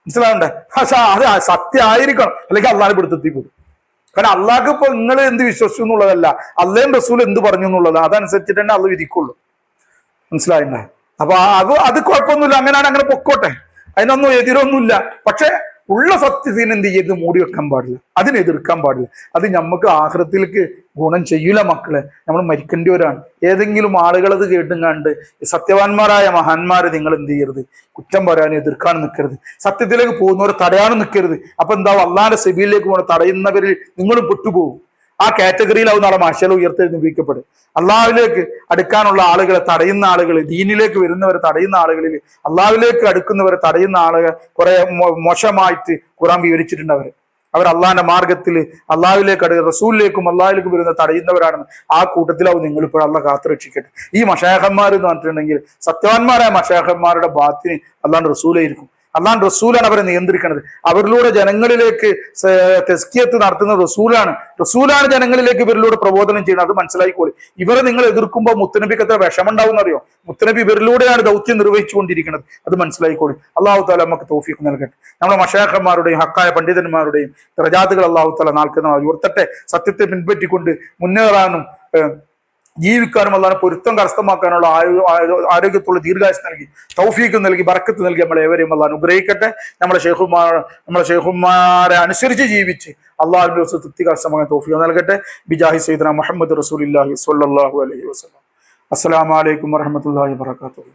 മനസ്സിലാവണ്ടേ? പക്ഷെ അത് സത്യം ആയിരിക്കണം, അല്ലെങ്കിൽ അള്ളാഹിനെ പിടുത്തെത്തി പോകും. കാരണം അള്ളാഹ്ക്ക് ഇപ്പൊ നിങ്ങൾ എന്ത് വിശ്വസിച്ചു എന്നുള്ളതല്ല, അള്ളയും റസൂൽ എന്ത് പറഞ്ഞു എന്നുള്ളതാണ്. അതനുസരിച്ചിട്ട് തന്നെ അള്ളാഹ് വിധിക്കുള്ളൂ. മനസ്സിലായില്ലേ? അപ്പൊ അത് കുഴപ്പമൊന്നുമില്ല, അങ്ങനെ പൊക്കോട്ടെ, അതിനൊന്നും എതിരൊന്നുമില്ല. പക്ഷെ ഉള്ള സത്യത്തിന് എന്ത് ചെയ്ത് മൂടി വെക്കാൻ പാടില്ല, അതിനെതിർക്കാൻ പാടില്ല. അത് നമുക്ക് ആഖിറത്തിലേക്ക് ഗുണം ചെയ്യൂല മക്കളെ. നമ്മൾ മരിക്കേണ്ടിവരാണ്. ഏതെങ്കിലും ആളുകൾ അത് കേട്ടും കണ്ട് സത്യവാന്മാരായ മഹാന്മാരെ നിങ്ങൾ എന്ത് ചെയ്യരുത്, കുറ്റം പറയാനും എതിർക്കാനും നിൽക്കരുത്. സത്യത്തിലേക്ക് പോകുന്നവരെ തടയാനും നിൽക്കരുത്. അപ്പൊ എന്താവും, അള്ളാന്റെ സെബീലിലേക്ക് പോകണം തടയുന്നവരിൽ നിങ്ങളും പെട്ടുപോകും. ആ കാറ്റഗറിയിലാവും നാളെ മാഷാൽ ഉയർത്തെഴുന്നേൽപ്പിക്കപ്പെടും. അള്ളാഹുവിലേക്ക് അടുക്കാനുള്ള ആളുകളെ തടയുന്ന ആളുകൾ, ദീനിലേക്ക് വരുന്നവരെ തടയുന്ന ആളുകളിൽ അള്ളാഹുവിലേക്ക് അടുക്കുന്നവരെ തടയുന്ന ആളുകൾ കുറെ മോശമായിട്ട് ഖുർആൻ വിവരിച്ചിട്ടുണ്ട്. അവർ അള്ളാഹിന്റെ മാർഗത്തിൽ അള്ളാഹുവിലേക്ക് റസൂലിലേക്കും അള്ളാഹുലേക്കും വരുന്ന തടയുന്നവരാണെന്ന്. ആ കൂട്ടത്തിലാവും നിങ്ങൾ ഇപ്പോൾ അള്ളാഹ് കാത്തുരക്ഷിക്കട്ടെ. ഈ മശായഖന്മാർ എന്ന് പറഞ്ഞിട്ടുണ്ടെങ്കിൽ സത്യവാന്മാരായ മശായഖന്മാരുടെ ബാത്തിന് അള്ളാഹുന്റെ റസൂലായിരിക്കും. അള്ളാഹ് റസൂലാണ് അവരെ നിയന്ത്രിക്കുന്നത്. അവരിലൂടെ ജനങ്ങളിലേക്ക് തെസ്കിയത്ത് നടത്തുന്ന റസൂലാണ് ജനങ്ങളിലേക്ക് ഇവരിലൂടെ പ്രബോധനം ചെയ്യുന്നത്. അത് മനസ്സിലായിക്കോളി. ഇവരെ നിങ്ങൾ എതിർക്കുമ്പോൾ മുത്തനബിക്ക് എത്ര വിഷമം ഉണ്ടാവും എന്നറിയോ? മുത്തനബി ഇവരിലൂടെയാണ് ദൗത്യം നിർവഹിച്ചുകൊണ്ടിരിക്കുന്നത്. അത് മനസ്സിലായിക്കോളി. അള്ളാഹു താല നമുക്ക് തൗഫീഖ് നൽകട്ടെ. നമ്മുടെ മശാഖന്മാരുടെയും ഹക്കായ പണ്ഡിതന്മാരുടെയും ദറജാത്തുകൾ അള്ളാഹു താല നാൾക്കുന്ന ഉയർത്തട്ടെ. സത്യത്തെ പിൻപറ്റിക്കൊണ്ട് മുന്നേറാനും ജീവിക്കാനും അല്ലാതെ പൊരുത്തം കരസ്ഥമാക്കാനുള്ള ആരോഗ്യത്തുള്ള ദീർഘായുസ് നൽകി, തൗഫീഖ് നൽകി, ബറക്കത്ത് നൽകി നമ്മളെ ഏവരെയും അല്ലാഹ് അനുഗ്രഹിക്കട്ടെ. നമ്മുടെ ഷെയ്ഖുമാരെ അനുസരിച്ച് ജീവിച്ച് അള്ളാഹുവിന്റെ തൃപ്തി കരസ്ഥമാക്കാൻ തൗഫീഖ് നൽകട്ടെ. ബിജാഹി സയ്യിദന മുഹമ്മദ് റസൂലുള്ളാഹി സ്വല്ലല്ലാഹു അലൈഹി വസല്ലം. അസ്സലാമു അലൈക്കും വറഹ്മത്തുള്ളാഹി വബറകാതുഹു.